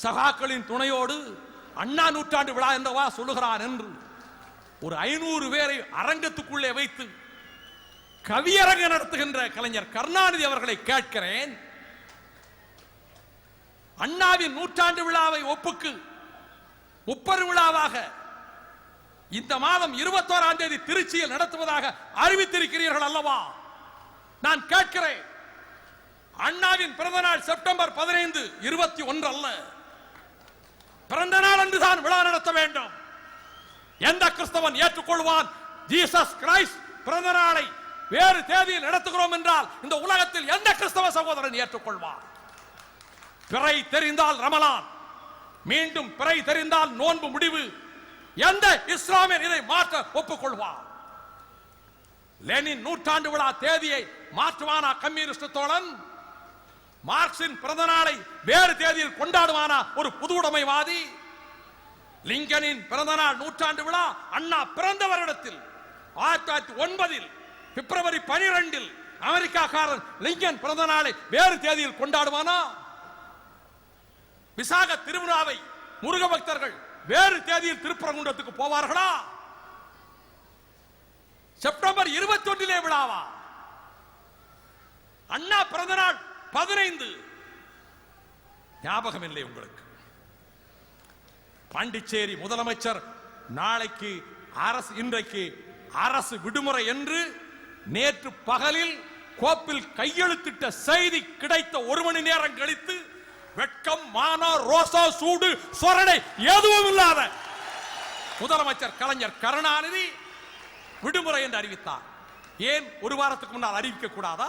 சகாக்களின் துணையோடு அண்ணா நூற்றாண்டு விழா என்றவா சொல்லுகிறான் என்று ஒரு 500 பேரை அரங்கத்துக்குள்ளே வைத்து கவியரங்க நடத்துகின்ற கலைஞர் கருணாநிதி அவர்களை கேட்கிறேன். அண்ணாவின் நூற்றாண்டு விழாவை ஒப்புக்கு முப்பெரு விழாவாக இந்த மாதம் 21ஆம் தேதி திருச்சியில் நடத்துவதாக அறிவித்திருக்கிறீர்கள் அல்லவா? நான் கேட்கிறேன், அண்ணாவின் பிறந்த நாள் செப்டம்பர் 15, 21 அல்ல, பிறந்த நாள் அன்றுதான் விழா நடத்த வேண்டும். எந்த கிறிஸ்தவன் ஏற்றுக்கொள்வான்? ஜீசஸ் கிரைஸ்ட் பிறந்த நாளை வேறு தேதியில் நடத்துகிறோம் என்றால் இந்த உலகத்தில் எந்த கிறிஸ்தவ சகோதரன் ஏற்றுக்கொள்வார்? பிறை தெரிந்தால் ரமலான், மீண்டும் பிறை தெரிந்தால் நோன்பு முடிவு. எந்த இஸ்லாமியர் இதை மாற்ற ஒப்புக்கொள்வார்? லெனின் நூற்றாண்டு விழா தேதியை மாற்றுவானா கம்யூனிஸ்ட் தோழன்? மார்க்சின் பிறந்த நாளை வேறு தேதியில் கொண்டாடுவானா ஒரு புதுவுடைமைவாதி? லிங்கனின் பிறந்த நாள் நூற்றாண்டு விழா அண்ணா பிறந்த வருடத்தில் 1909 பிப்ரவரி 12 அமெரிக்காக்காரன் லிங்கன் பிறந்த நாளை வேறு தேதியில் கொண்டாடுவானா? விசாக திருவிழாவை முருக பக்தர்கள் வேறு தேதியில் திருப்பரங்குன்றத்துக்கு போவார்களா? செப்டம்பர் 21 விழாவா? அண்ணா பிறந்த நாள் 15 ஞாபகம் இல்லை உங்களுக்கு? பாண்டிச்சேரி முதலமைச்சர் நாளைக்கு இன்றைக்கு அரசு விடுமுறை என்று நேற்று பகலில் கோப்பில் கையெழுத்திட்ட செய்தி கிடைத்த 1 மணி நேரம் கழித்து வெட்கம், மானம், ரோசா, சூடு, சொரணை எதுவும் இல்லாத முதலமைச்சர் கலைஞர் கருணாநிதி விடுமுறை என்று அறிவித்தார். ஏன் ஒரு வாரத்துக்கு முன்னால் அறிவிக்க கூடாதா?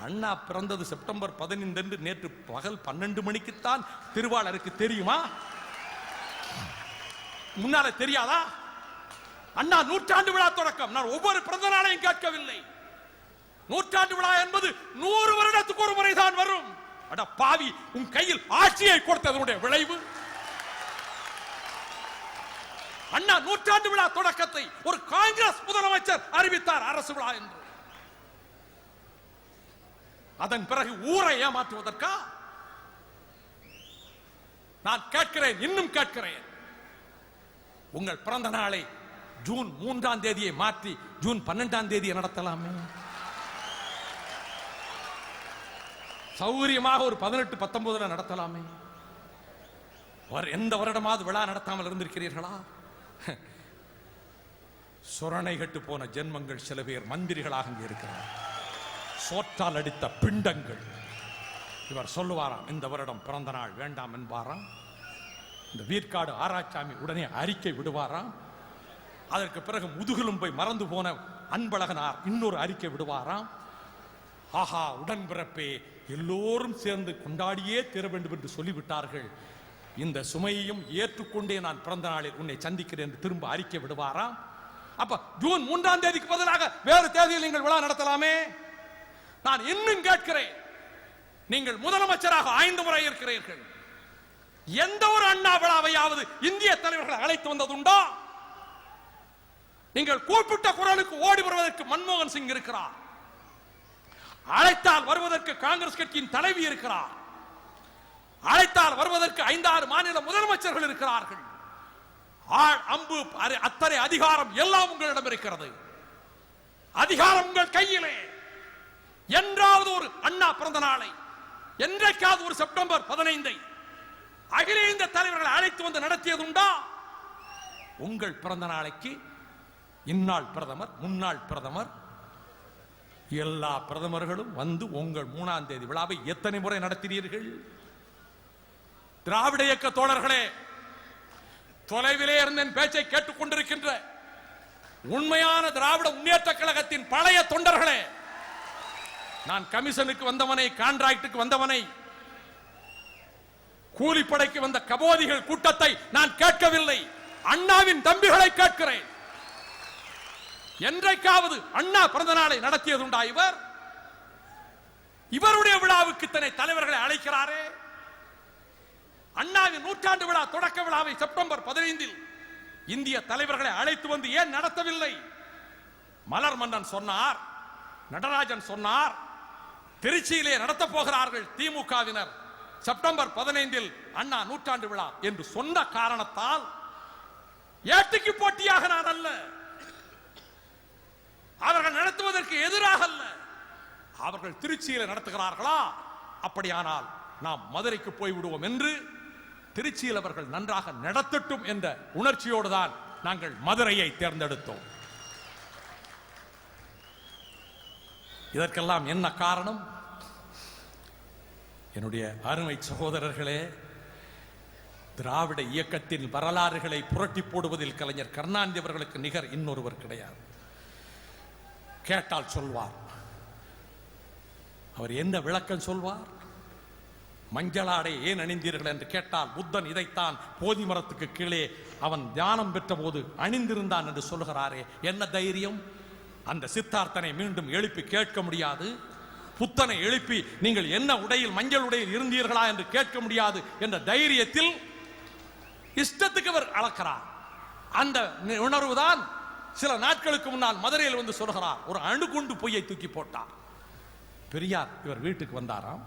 அண்ணா பிறந்தது செப்டம்பர் 15 என்று நேற்று பகல் 12 மணிக்குத்தான் திருவாளருக்கு தெரியுமா? முன்னால தெரியாதா? அண்ணா நூற்றாண்டு விழா தொடக்கம். நான் ஒவ்வொரு பிறந்த நாளையும் கேட்கவில்லை. நூற்றாண்டு விழா என்பது 100 வருடத்துக்கு ஒரு முறைதான் வரும். அட பாவி, உன் கையில் ஆட்சியை கொடுத்ததனுடைய விளைவு. அண்ணா நூற்றாண்டு விழா தொடக்கத்தை ஒரு காங்கிரஸ் முதலமைச்சர் அறிவித்தார் அரசு விழா என்று. அதன் பிறகு ஊரை ஏமாற்றுவதற்கா? நான் கேட்கிறேன், இன்னும் கேட்கிறேன், உங்கள் பிறந்த நாளை ஜூன் 3ஆம் தேதியை மாற்றி ஜூன் 12ஆம் தேதியை நடத்தலாமே. சௌகரியமாக ஒரு 18, 19 நடத்தலாமே. எந்த வருடமாவது விழா நடத்தாமல் இருந்திருக்கிறீர்களா? சுரணை கட்டு போன ஜென்மங்கள் சில பேர் மந்திரிகளாக இங்கே இருக்கிறார். சோற்றால் அடித்த பிண்டங்கள். இவர் சொல்லுவாராம், இந்த வருடம் பிறந்த நாள் வேண்டாம் என்பாராம். இந்த வீர்க்காடு ஆராய்ச்சாமி உடனே அறிக்கை விடுவாராம். அதற்கு பிறகு முதுகெலும்பை மறந்து போன அன்பழகனார் இன்னொரு அறிக்கை விடுவாராம். ஆஹா, உடன்பிறப்பே, எல்லோரும் சேர்ந்து கொண்டாடியே தீர வேண்டும் என்று சொல்லிவிட்டார்கள். இந்த சுமையையும் ஏற்றுக்கொண்டே நான் பிறந்த நாளில் உன்னை சந்திக்கிறேன் என்று திரும்ப அறிக்கை விடுவாராம். அப்ப ஜூன் 3ஆம் தேதிக்கு பதிலாக வேறு தேதியில் நீங்கள் விழா நடத்தலாமே. நான் இன்னும் கேட்கிறேன், நீங்கள் முதலமைச்சராக 5 முறை இருக்கிறீர்கள். எந்த ஒரு அண்ணா விழாவையாவது இந்திய தலைவர்களை அழைத்து வந்ததுண்டா? நீங்கள் கூப்பிட்ட குரலுக்கு ஓடி வருவதற்கு மன்மோகன் சிங் இருக்கிறார். அழைத்தால் வருவதற்கு காங்கிரஸ் கட்சியின் தலைவி இருக்கிறார். அழைத்தால் வருவதற்கு 5-6 மாநில முதலமைச்சர்கள் இருக்கிறார்கள். அம்பு அத்தனை அதிகாரம் எல்லாம் உங்களிடம் இருக்கிறது. அதிகாரம் உங்கள் கையிலே. என்றாவது ஒரு அண்ணா பிறந்த நாளை, என்றைக்காவது ஒரு செப்டம்பர் 15 அகில இந்திய தலைவர்களை அழைத்து வந்து நடத்தியதுண்டா? உங்கள் பிறந்த நாளைக்கு இந்நாள் பிரதமர், முன்னாள் பிரதமர், எல்லா பிரதமர்களும் வந்து உங்கள் 3ஆம் தேதி விழாவை எத்தனை முறை நடத்தினீர்கள்? திராவிட இயக்க தோழர்களே, தொலைவிலே இருந்த பேச்சை கேட்டுக் கொண்டிருக்கின்ற உண்மையான திராவிட முன்னேற்ற கழகத்தின் பழைய தொண்டர்களே, நான் கமிஷனுக்கு வந்தவனை, கான்ட்ராக்டுக்கு வந்தவனை, கூலிப்படைக்கு வந்த கபோதிகள் கூட்டத்தை நான் கேட்கவில்லை. அண்ணாவின் தம்பிகளை கேட்கிறேன். என்றைக்காவது அண்ணா பிறந்த நாளை நடத்தியதுண்டா இவர்? இவருடைய விழாவுக்கு இத்தனை தலைவர்களை அழைக்கிறாரே. அண்ணாவின் 100ஆண்டு விழா தொடக்க விழாவை செப்டம்பர் 15 இந்திய தலைவர்களை அழைத்து வந்து ஏன் நடத்தவில்லை? மலர் மன்னன் சொன்னார், நடராஜன் சொன்னார், திருச்சியிலே நடத்த போகிறார்கள் திமுகவினர் செப்டம்பர் 15 அண்ணா 100ஆண்டு விழா என்று சொன்ன காரணத்தால் ஏட்டுக்கு போட்டியாக நான் அல்ல, அவர்கள் நடத்துவதற்கு எதிராக அல்ல, அவர்கள் திருச்சியில் நடத்துகிறார்களா, அப்படியானால் நாம் மதுரைக்கு போய்விடுவோம் என்று திருச்சியில் அவர்கள் நன்றாக நடத்தட்டும் என்ற உணர்ச்சியோடு தான் நாங்கள் மதுரையை தேர்ந்தெடுத்தோம். இதற்கெல்லாம் என்ன காரணம்? என்னுடைய அருமை சகோதரர்களே, திராவிட இயக்கத்தின் வரலாறுகளை புரட்டி போடுவதில் கலைஞர் கருணாநிதி அவர்களுக்கு நிகர் இன்னொருவர் கிடையாது. கேட்டால் சொல்வார். அவர் என்ன விளக்கம் சொல்வார்? மஞ்சளாடை ஏன் அணிந்தீர்கள் என்று கேட்டால், புத்தன் இதைத்தான் போதி மரத்துக்கு கீழே அவன் தியானம் பெற்ற போது அணிந்திருந்தான் என்று சொல்கிறாரே, என்ன தைரியம்? அந்த சித்தார்த்தனை மீண்டும் எழுப்பி கேட்க முடியாது. புத்தனை எழுப்பி நீங்கள் என்ன உடையில், மஞ்சள் உடையில் இருந்தீர்களா என்று கேட்க முடியாது என்ற தைரியத்தில் இஷ்டத்துக்கு அவர் அளக்கிறார். அந்த உணர்வுதான் சில நாட்களுக்கு முன்னால் மதுரையில் வந்து சொல்கிறார். ஒரு அணுகுண்டு பொய்யை தூக்கி போட்டார். பெரியார் இவர் வீட்டுக்கு வந்தாராம்,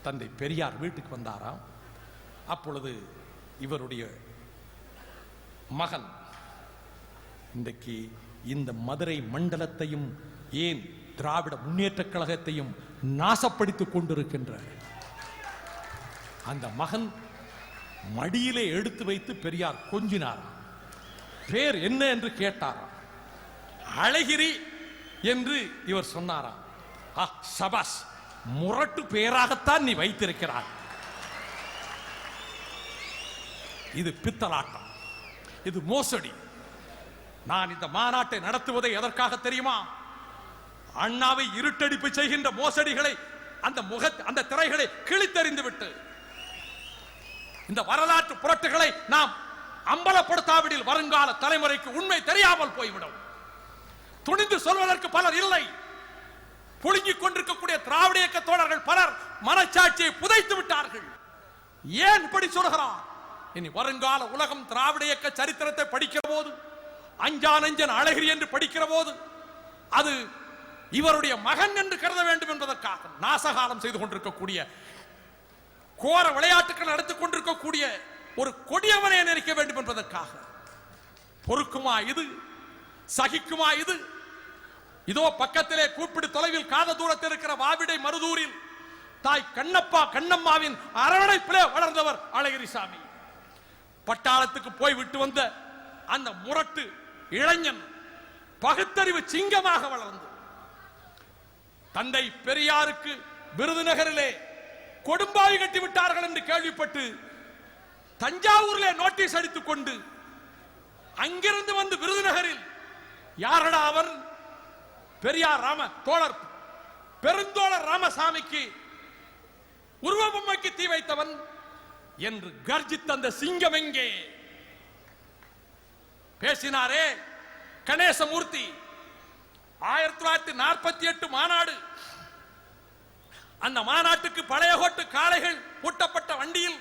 தந்தை பெரியார் வீட்டுக்கு வந்தாராம். அப்பொழுது இவருடைய மகன் இன்றைக்கு இந்த மதுரை மண்டலத்தையும் ஏன் திராவிட முன்னேற்ற கழகத்தையும் நாசப்படுத்திக் கொண்டிருக்கின்ற அந்த மகன் மடியிலே எடுத்து வைத்து பெரியார் கொஞ்சினார். பேர் என்ன என்று கேட்டாராம். அழகிரி என்று இவர் சொன்னாராம். சபாஸ், முரட்டு பேராகத்தான் நீ வைத்திருக்கிறாய். இது பித்தலாட்டம், இது மோசடி. நான் இந்த மாநாட்டை நடத்துவதை எதற்காக தெரியுமா? அண்ணாவை இருட்டடிப்பு செய்கின்ற மோசடிகளை, அந்த திரைகளை கிழித்தறிந்து விட்டு இந்த வரலாற்று புரட்டுகளை நாம் அம்பலப்படுத்தாவிடில் வருங்கால தலைமுறைக்கு உண்மை தெரியாமல் போய்விடும். துணிந்து சொல்வதற்கு பலர் இல்லை. புழுங்கிக் கொண்டிருக்கக்கூடிய திராவிட இயக்க தோழர்கள் பலர் மனச்சாட்சியை புதைத்து விட்டார்கள். ஏன் இப்படி சொல்கிறார்? இனி வருங்கால உலகம் திராவிட இயக்க சரித்திரத்தை படிக்கிற போது, அஞ்சானஞ்சன் அழகிரி என்று படிக்கிற போது, அது இவருடைய மகன் என்று கருத வேண்டும் என்பதற்காக நாசகாலம் செய்து கொண்டிருக்கக்கூடிய, கோர விளையாட்டுகள் நடத்திக் கொண்டிருக்கக்கூடிய ஒரு கொடியவனை நினைக்க வேண்டும் என்பதற்காக பொறுக்குமா இது? சகிக்குமா இது? இதோ பக்கத்திலே கூப்பிடு தொலைவில் காத தூரத்தில் இருக்கிற வாவிடை மருதூரில் தாய் கண்ணம்மாவின் அரவணைப்பிலே வளர்ந்தவர் அழகிரிசாமி. பட்டாளத்துக்கு போய் விட்டு வந்த அந்த முரட்டு இளைஞன் பகுத்தறிவு சிங்கமாக வளர்ந்து தந்தை பெரியாருக்கு விருதுநகரிலே கொடும்பாவி கட்டி விட்டார்கள் என்று கேள்விப்பட்டு தஞ்சாவூரிலே நோட்டீஸ் அடித்துக் கொண்டு அங்கிருந்து வந்து விருதுநகரில் யாரடா அவர், பெரியார் தோழர் பெருந்தோழர் ராமசாமிக்கு உருவபொம்மைக்கு தீ வைத்தவன் என்று கர்ஜித்த அந்த சிங்கம் எங்கே? பேசினாரே கணேசமூர்த்தி. 1948 மாநாடு. அந்த மாநாட்டுக்கு பழையகோட்டு காளைகள் பூட்டப்பட்ட வண்டியில்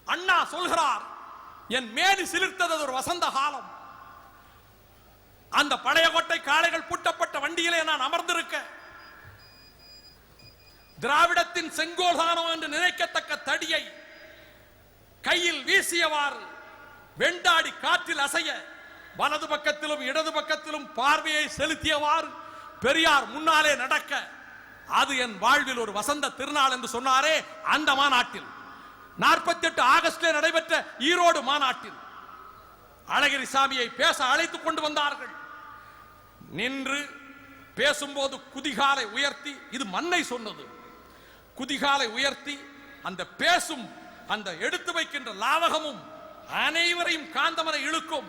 அண்ணா சொல்கிறார், என் மேனி சிலிர்த்தது ஒரு வசந்த காலம். அந்த பழையகோட்டை காளைகள் பூட்டப்பட்ட வண்டியிலே நான் அமர்ந்திருக்க திராவிடத்தின் செங்கோல்தானோ என்று நினைக்கத்தக்க தடியை கையில் வீசியவாறு வெண்டாடி காற்றில் அசைய வலது பக்கத்திலும் இடது பக்கத்திலும் பார்வையை செலுத்தியவாறு பெரியார் முன்னாலே நடக்க அது என் வாழ்வில் ஒரு வசந்த திருநாள் என்று சொன்னாரே அந்த மாநாட்டில் 48 ஆகஸ்டில் நடைபெற்ற ஈரோடு மாநாட்டில் அழகிரி சாமியை பேச அழைத்துக் கொண்டு வந்தார்கள். நின்று பேசும்போது குதிகாலை உயர்த்தி, இது மண்ணை சொன்னது, குதிகாலை உயர்த்தி அந்த பேசும் அந்த எடுத்து வைக்கின்ற லாவகமும் அனைவரையும் காந்தமனை இழுக்கும்.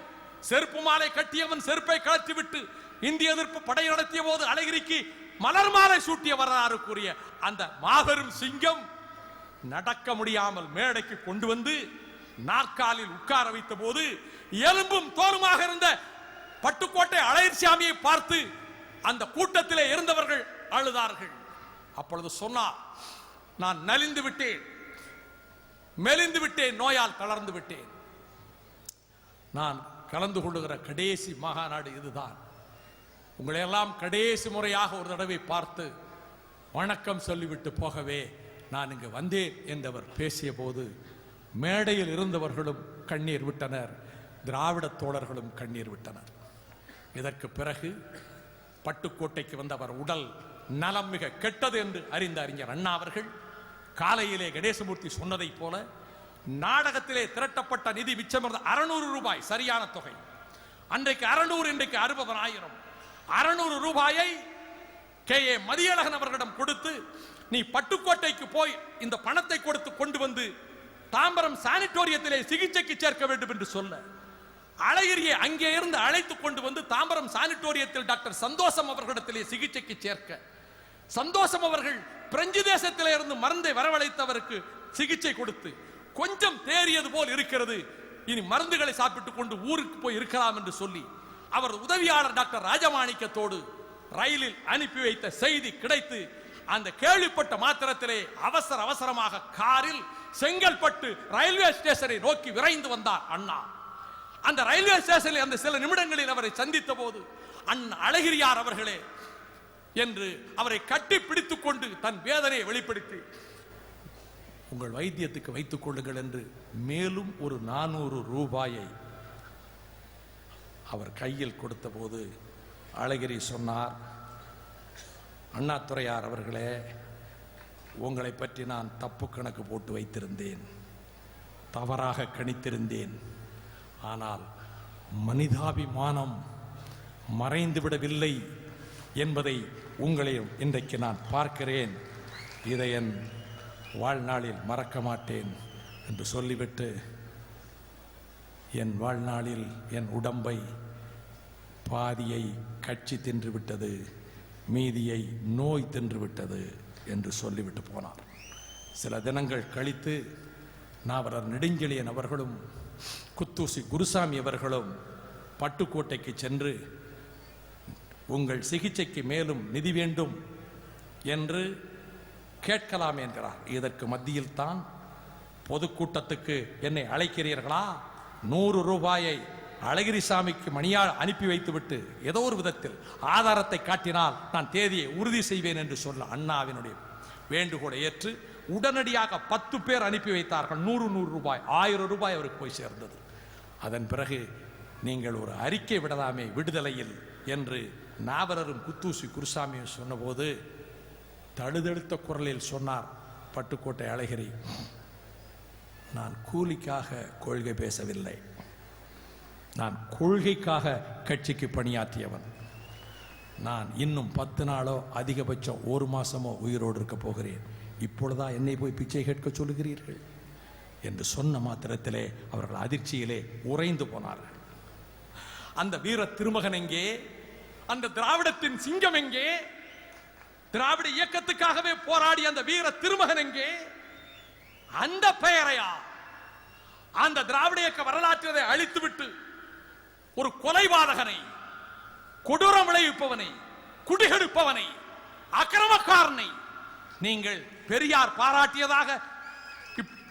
செருப்பு மாலை கட்டியவன் செருப்பை கழற்றிவிட்டு இந்திய எதிர்ப்பு படை நடத்திய போது அழகிரிக்கு மலர் மாலை சூட்டிய வரலாறு கூறிய அந்த மாபெரும் சிங்கம் நடக்க முடியாமல் மேடைக்கு கொண்டு வந்து நாற்காலில் உட்கார வைத்த போது எலும்பும் தோலுமாக இருந்த பட்டுக்கோட்டை அழகிரிசாமியை பார்த்து அந்த கூட்டத்திலே இருந்தவர்கள் அழுதார்கள். அப்பொழுது சொன்னார், நான் நலிந்து விட்டேன், மெலிந்து விட்டேன், நோயால் தளர்ந்து விட்டேன். நான் கலந்து கொள்ளுகிற கடைசி மகாநாடு இதுதான். உங்களை எல்லாம் கடைசி முறையாக ஒரு தடவை பார்த்து வணக்கம் சொல்லிவிட்டு போகவே நான் இங்கு வந்தேன் என்றவர் பேசிய போது மேடையில் இருந்தவர்களும் கண்ணீர் விட்டனர், திராவிட தோழர்களும் கண்ணீர் விட்டனர். இதற்கு பிறகு பட்டுக்கோட்டைக்கு வந்தவர் உடல் நலம் மிக கெட்டது என்று அறிந்த அறிஞர் அண்ணா அவர்கள் காலையிலே கணேசமூர்த்தி சொன்னதை போல நாடகத்திலே திரட்டப்பட்ட நிதி மிச்சம் 600 ரூபாய் சரியான தொகை. அன்றைக்கு 600, இன்றைக்கு 60,000. 600 ரூபாயை கே.ஏ. மதியழகன் அவர்களிடம் கொடுத்து, நீ பட்டுக்கோட்டைக்கு போய் இந்த பணத்தை கொடுத்து கொண்டு வந்து தாம்பரம் சானிட்டோரியத்திலே சிகிச்சைக்கு சேர்க்க வேண்டும் என்று சொல்ல அழகிரியை அங்கே இருந்து அழைத்துக் கொண்டு வந்து தாம்பரம் சானிட்டோரியத்தில் டாக்டர் சந்தோஷம் அவர்களிடத்திலே சிகிச்சைக்கு சேர்க்க சந்தோஷம் அவர்கள் பிரெஞ்சு தேசத்திலே இருந்து மருந்தை வரவழைத்தவருக்கு சிகிச்சை கொடுத்து கொஞ்சம் தேறியது போல் இருக்கிறது, இனி மருந்துகளை சாப்பிட்டுக் கொண்டு ஊருக்கு போய் இருக்கலாம் என்று சொல்லி அவர் உதவியாளர் டாக்டர் ராஜமாணிக்கத்தோடு ரயிலில் அனுப்பி வைத்த செய்தி கிடைத்து அந்த கேள்விப்பட்ட மாத்திரத்திலே அவசர அவசரமாக காரில் செங்கல்பட்டு ரயில்வே ஸ்டேஷனை நோக்கி விரைந்து வந்தார் அண்ணா. அந்த ரயில்வே ஸ்டேஷனில் அந்த சில நிமிடங்களில் அவரை சந்தித்த போது அண்ணா அழகிரியார் அவர்களே என்று அவரை கட்டி பிடித்துக் கொண்டு தன் வேதனையை வெளிப்படுத்தி, உங்கள் வைத்தியத்துக்கு வைத்துக் கொள்ளுங்கள் என்று மேலும் ஒரு 400 ரூபாயை அவர் கையில் கொடுத்த போது அழகிரி சொன்னார், அண்ணாதுரையார் அவர்களே, உங்களை பற்றி நான் தப்பு கணக்கு போட்டு வைத்திருந்தேன், தவறாக கணித்திருந்தேன். ஆனால் மனிதாபிமானம் மறைந்துவிடவில்லை என்பதை உங்களையும் இன்றைக்கு நான் பார்க்கிறேன். இதை என் வாழ்நாளில் மறக்க மாட்டேன் என்று சொல்லிவிட்டு, என் வாழ்நாளில் என் உடம்பை பாதியை கட்சி தின்று விட்டது, மீதியை நோய் தின்று விட்டது என்று சொல்லிவிட்டு போனார். சில தினங்கள் கழித்து நாவலர் நெடுஞ்செழியன் அவர்களும் குத்தூசி குருசாமி அவர்களும் பட்டுக்கோட்டைக்கு சென்று உங்கள் சிகிச்சைக்கு மேலும் நிதி வேண்டும் என்று கேட்கலாம் என்கிறார். இதற்கு மத்தியில் தான் பொதுக்கூட்டத்துக்கு என்னை அழைக்கிறீர்களா, 100 ரூபாயை அழகிரிசாமிக்கு மணியால் அனுப்பி வைத்துவிட்டு ஏதோ ஒரு விதத்தில் ஆதாரத்தை காட்டினால் நான் தேதியை உறுதி செய்வேன் என்று சொல்ல அண்ணாவினுடைய வேண்டுகோளை ஏற்று உடனடியாக 10 பேர் அனுப்பி வைத்தார்கள். 100 ரூபாய் 1000 ரூபாய் அவருக்கு போய் சேர்ந்தது. அதன் பிறகு நீங்கள் ஒரு அறிக்கை விடலாமே விடுதலையில் என்று நாவலரும் குத்தூசி குருசாமியும் சொன்னபோது தழுதழுத்த குரலில் சொன்னார் பட்டுக்கோட்டை அழகிரி, நான் கூலிக்காக கொள்கை பேசவில்லை. நான் கொள்கைக்காக கட்சிக்கு பணியாற்றியவன். நான் இன்னும் 10 நாளோ அதிகபட்சம் 1 மாசமோ உயிரோடு இருக்க போகிறேன். இப்பொழுதா என்னை போய் பிச்சை கேட்க சொல்லுகிறீர்கள் என்று சொன்ன மாத்திரத்திலே அவர்கள் அதிர்ச்சியிலே உறைந்து போனார்கள். அந்த வீர திருமகன் எங்கே? அந்த திராவிடத்தின் சிங்கம் எங்கே? திராவிட இயக்கத்துக்காகவே போராடி அந்த வீர திருமகன் எங்கே? அந்த பெயரையா, அந்த திராவிட இயக்க வரலாற்றை அழித்துவிட்டு ஒரு கொலைபாதகனை, கொடூரம் விளைவிப்பவனை, குடிகெடுப்பவனை, அக்கிரமக்காரனை நீங்கள் பெரியார் பாராட்டியதாக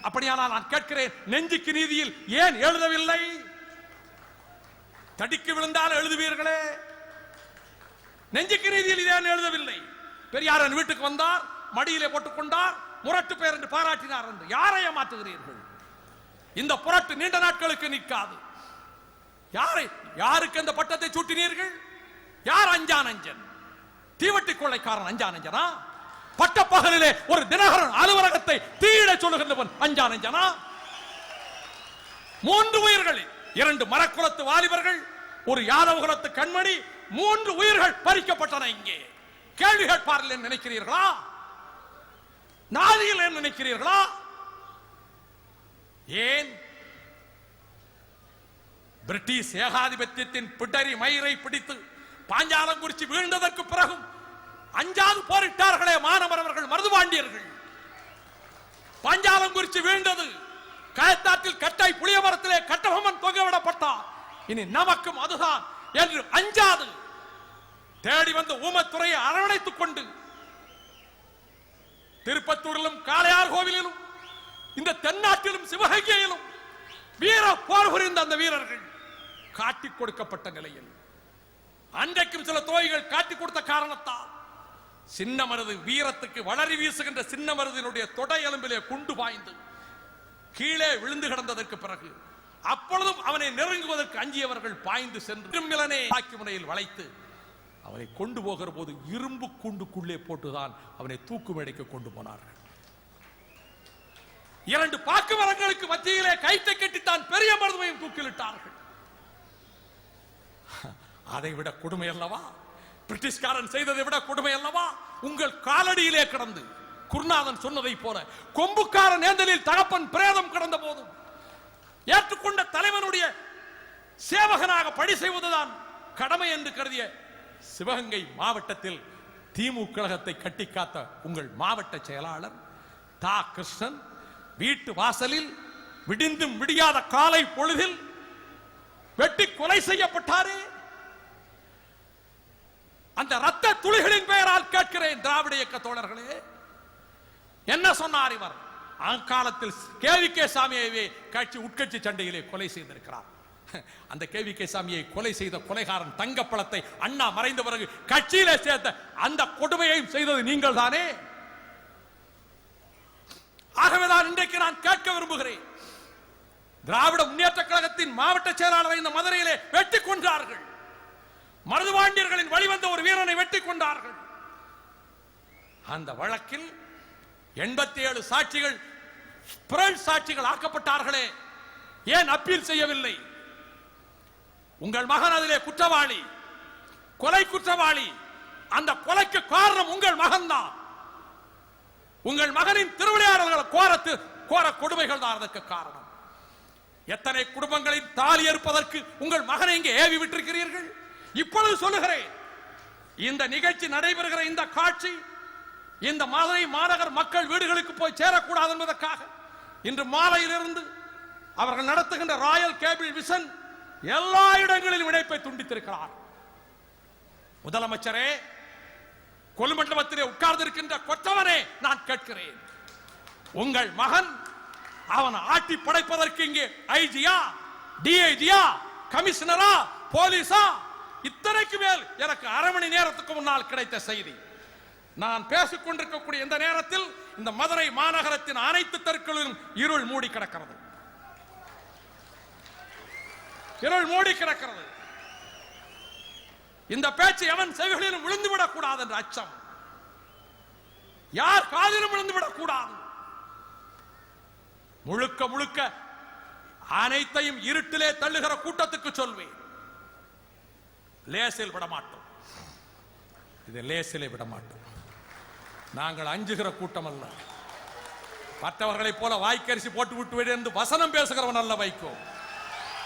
அப்படியானால் நான் கேட்கிறேன், நெஞ்சுக்கு நீதியில் ஏன் எழுதவில்லை? தடிக்கு விழுந்தால் எழுதுவீர்களே, நெஞ்சுக்கு நீதியில் ஏன் எழுதவில்லை? பெரியார் என் வீட்டுக்கு வந்தார், மடியிலே போட்டுக் கொண்டார், முரட்டு பெயர் என்று பாராட்டினார் என்று யாரை ஏமாற்றுகிறீர்கள்? இந்த புரட்டு நீண்ட நாட்களுக்கு நிற்காது. யாருக்கு அந்த பட்டத்தை சூட்டினீர்கள்? யார் அஞ்சான் அஞ்சன்? தீவட்டி கொள்ளைக்காரன் அஞ்சான் அஞ்சனா? பட்டப்பகலிலே ஒரு தினகரன் அலுவலகத்தை தீயிட சொல்லுகின்றவன் அஞ்சான் அஞ்சனா? 3 உயிர்கள், 2 மரக்குலத்து வாலிபர்கள், ஒரு யாதவ குலத்து கண்மணி, 3 உயிர்கள் பறிக்கப்பட்டன. இங்கே கேள்வி கேட்பார்கள் நினைக்கிறீர்களா? நாதியில் என்ன நினைக்கிறீர்களா? ஏன் பிரிட்டிஷ் ஏகாதிபத்தியத்தின் பிடரி மயிரை பிடித்து பாஞ்சாலங்குறிச்சி வீழ்ந்ததற்கு பிறகும் அஞ்சாது போரிட்டார்களே மாணவர்கள், மருதுபாண்டியர்கள். பாஞ்சாலங்குறிச்சி வீழ்ந்தது, கயத்தாற்றில் கட்டாய் புளிய மரத்திலே கட்டபொம்மன் தொங்கவிடப்பட்டார். இனி நமக்கும் அதுதான் என்று அஞ்சாது தேடி வந்த ஊமத்துறையை அரவணைத்துக் கொண்டு திருப்பத்தூரிலும் காளையார் கோவிலிலும் இந்த தென்னாட்டிலும் சிவகங்கையிலும் வீர போர் புரிந்த அந்த வீரர்கள் காட்டிக் கொடுக்கப்பட்ட நிலையில் அன்றைக்கும் சில தோய்கள் காட்டிக் கொடுத்த காரணத்தால் சின்ன மருது வீரத்துக்கு வளரி வீசுகின்ற சின்ன மருதினுடைய தொடை எலும்பிலே குண்டு பாய்ந்து கீழே விழுந்து கிடந்ததற்கு பிறகு அப்பொழுதும் அவனை நெருங்குவதற்கு அஞ்சியவர்கள் பாய்ந்து சென்று ஆக்கி முனையில் வளைத்து அவனை கொண்டு போகிற போது இரும்பு குண்டுக்குள்ளே போட்டுதான் அவனை தூக்கு மேடைக்கு கொண்டு போனார்கள். 2 பாக்கு மரங்களுக்கு மத்தியிலே கைத்தை கட்டித்தான் பெரிய மருதுவையும் தூக்கிலிட்டார்கள். அதை விட கொடுமை அல்லவா? பிரிட்டிஷ்காரன் செய்ததை விட கொடுமை அல்லவா? உங்கள் காலடியிலே கிடந்து குருநாதன் சொன்னதை போல கொம்புக்காரன் ஏந்தலில் தகப்பன் பிரேதம் கிடந்த போதும் ஏற்றுக்கொண்ட தலைவனுடைய சேவகனாக பணி செய்வதுதான் கடமை என்று கருதிய சிவகங்கை மாவட்டத்தில் திமுக கழகத்தை கட்டி காத்த உங்கள் மாவட்ட செயலாளர் தா கிருஷ்ணன் வீட்டு வாசலில் விடிந்தும் விடியாத காலை பொழுதில் வெட்டி கொலை செய்யப்பட்டாரே. அந்த ரத்த துளிகளின் பெயரால் கேட்கிறேன், திராவிட இயக்க தோழர்களே, என்ன சொன்னார் இவர்? அக்காலத்தில் கேவிகே சாமியை கட்சி உட்கட்சி சண்டையிலே கொலை செய்திருக்கிறார். அந்த கேவிகே சாமியை கொலை செய்த கொலைகாரன் தங்கப்பழத்தை அண்ணா மறைந்த பிறகு கட்சியிலே சேர்த்த அந்த கொடுமையையும் செய்தது நீங்கள் தானே. ஆகவேதான் இன்றைக்கு நான் கேட்க விரும்புகிறேன், திராவிட முன்னேற்ற கழகத்தின் மாவட்ட செயலாளரை இந்த மதுரையிலே வெட்டி கொன்றார்கள். மருதுபாண்டியர்களின் வழிவந்த ஒரு வீரனை வெட்டி கொண்டார்கள். அந்த வழக்கில் 87 சாட்சிகள் பிறல் சாட்சிகள் ஆக்கப்பட்டார்களே, ஏன் அப்பீல் செய்யவில்லை? உங்கள் மகன் அதிலே குற்றவாளி, கொலை குற்றவாளி. அந்த கொலைக்கு காரணம் உங்கள் மகன் தான். உங்கள் மகனின் திருவிளையாடல்கள் கோர கொடுமைகள் தான் அதற்கு காரணம். எத்தனை குடும்பங்களின் தாலி ஏற்பதற்கு உங்கள் மகனை இங்கே ஏவி விட்டிருக்கிறீர்கள். இப்பொழுது சொல்லுகிறேன், இந்த நிகழ்ச்சி நடைபெறுகிற இந்த காட்சி இந்த மதுரை மாநகர் மக்கள் வீடுகளுக்கு போய் சேரக்கூடாது என்பதற்காக இன்று மாலையிலிருந்து அவர்கள் நடத்துகின்ற ராயல் கேபிள் விஷன் எல்லா இடங்களிலும் இணைப்பை துண்டித்திருக்கிறார். முதலமைச்சரே, கொலுமண்டபத்திலே உட்கார்ந்திருக்கின்ற கொற்றவனே, நான் கேட்கிறேன், உங்கள் மகன் அவன் ஆட்டி படைப்பதற்கு இங்கே ஐஜியா, டிஐஜியா, கமிஷனரா, போலீஸா? இத்தனைக்கு மேல் எனக்கு அரை மணி நேரத்துக்கு முன்னால் கிடைத்த செய்தி. நான் பேசிக் கொண்டிருக்கக்கூடிய இந்த நேரத்தில் இந்த மதுரை மாநகரத்தின் அனைத்து தெருக்களிலும் இருள் மூடி கிடக்கிறது. இருள் மூடி கிடக்கிறது. இந்த பேச்சு எவன் செவிகளிலும் விழுந்துவிடக் கூடாது என்ற அச்சம், யார் காதிலும் விழுந்துவிடக் கூடாது. முழுக்க முழுக்க அனைத்தையும் இருட்டிலே தள்ளுகிற கூட்டத்துக்கு சொல்வேன், லேசில் விடமாட்டோம். இது லேசிலே விடமாட்டோம். நாங்கள் அஞ்சுகிற கூட்டம் அல்ல. மற்றவர்களைப் போல வாய்க்கரிசி போட்டு விட்டு என்று வசனம் பேசுகிறவன் அல்ல வைகோ.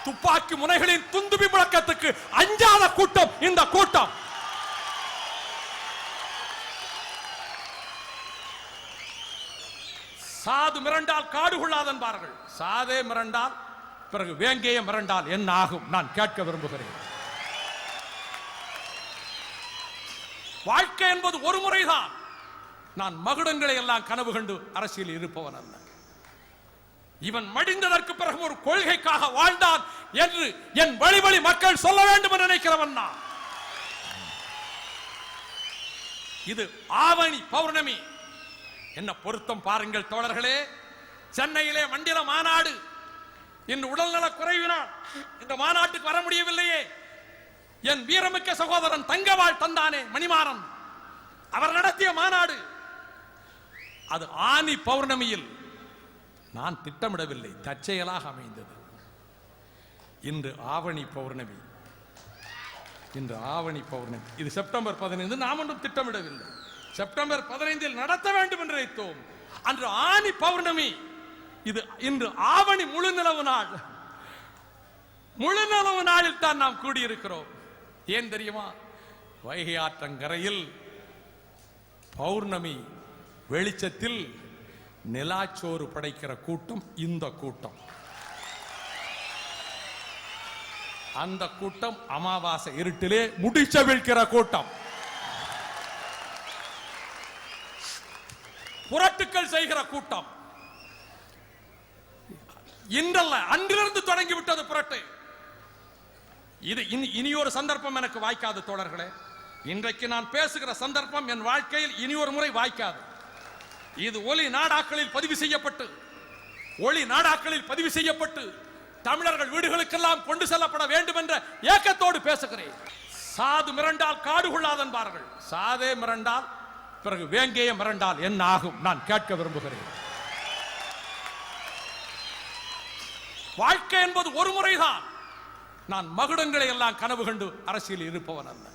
துப்பாக்கி முனைகளின் துந்துபி முழக்கத்துக்கு அஞ்சாத கூட்டம் இந்த கூட்டம். சாது மிரண்டால் காடு கொள்ளாது என்பார்கள். சாதே மிரண்டால் பிறகு வேங்கைய மிரண்டால் என்ன ஆகும்? நான் கேட்க விரும்புகிறேன். வாழ்க்கை என்பது ஒரு முறைதான். நான் மகுடங்களை எல்லாம் கனவு கண்டு அரசியல் இருப்பவன் அல்ல. இவன் மடிந்ததற்கு பிறகு ஒரு கொள்கைக்காக வாழ்ந்தான் என்று என் வழி வழி மக்கள் சொல்ல வேண்டும் என்று நினைக்கிறவன் நான். இது ஆவணி பௌர்ணமி. என்ன பொருத்தம் பாருங்கள் தோழர்களே. சென்னையிலே மண்டல மாநாடு. இன்று உடல்நல குறைவினால் இந்த மாநாட்டுக்கு வர முடியவில்லையே. என் வீரமிக்க சகோதரன் தங்கவாள் தந்தானே மணிமாறன், அவர் நடத்திய மாநாடு. அது ஆனி பௌர்ணமியில் நான் திட்டமிடவில்லை, தற்செயலாக அமைந்தது. இன்று ஆவணி பௌர்ணமி. இன்று ஆவணி பௌர்ணமி. இது செப்டம்பர் 15. நாம் ஒன்றும் திட்டமிடவில்லை. செப்டம்பர் 15 நடத்த வேண்டும் என்று நினைத்தோம். அன்று ஆனி பௌர்ணமி. இது இன்று ஆவணி முழு நிலவு நாள். முழு நிலவு நாளில் தான் நாம் கூடியிருக்கிறோம். ஏன் தெரியுமா? வைகை ஆற்றங்கரையில் பௌர்ணமி வெளிச்சத்தில் நிலாச்சோறு படைக்கிற கூட்டம் இந்த கூட்டம். அந்த கூட்டம் அமாவாசை இருட்டிலே முடிச்ச விழ்கிற கூட்டம். புரட்டுக்கள் செய்கிற கூட்டம். இன்றல்ல, அன்றிலிருந்து தொடங்கிவிட்டது புரட்டு. இது இனி ஒரு சந்தர்ப்பம் எனக்கு வாய்க்காது தோழர்களே. இன்றைக்கு நான் பேசுகிற சந்தர்ப்பம் என் வாழ்க்கையில் இனி ஒரு முறை வாய்க்காது. இது ஒலி நாடாக்களில் பதிவு செய்யப்பட்டு தமிழர்கள் வீடுகளுக்கெல்லாம் கொண்டு செல்லப்பட வேண்டும் என்ற ஏக்கத்தோடு பேசுகிறேன். சாது மிரண்டால் காடு கொள்ளாது என்பார்கள். சாதே மிரண்டால் பிறகு வேங்கைய மிரண்டால் என்ன ஆகும்? நான் கேட்க விரும்புகிறேன். வாழ்க்கை என்பது ஒரு முறைதான். நான் மகுடங்களை எல்லாம் கனவு கண்டு அரசியல் இருப்பவன் அல்ல.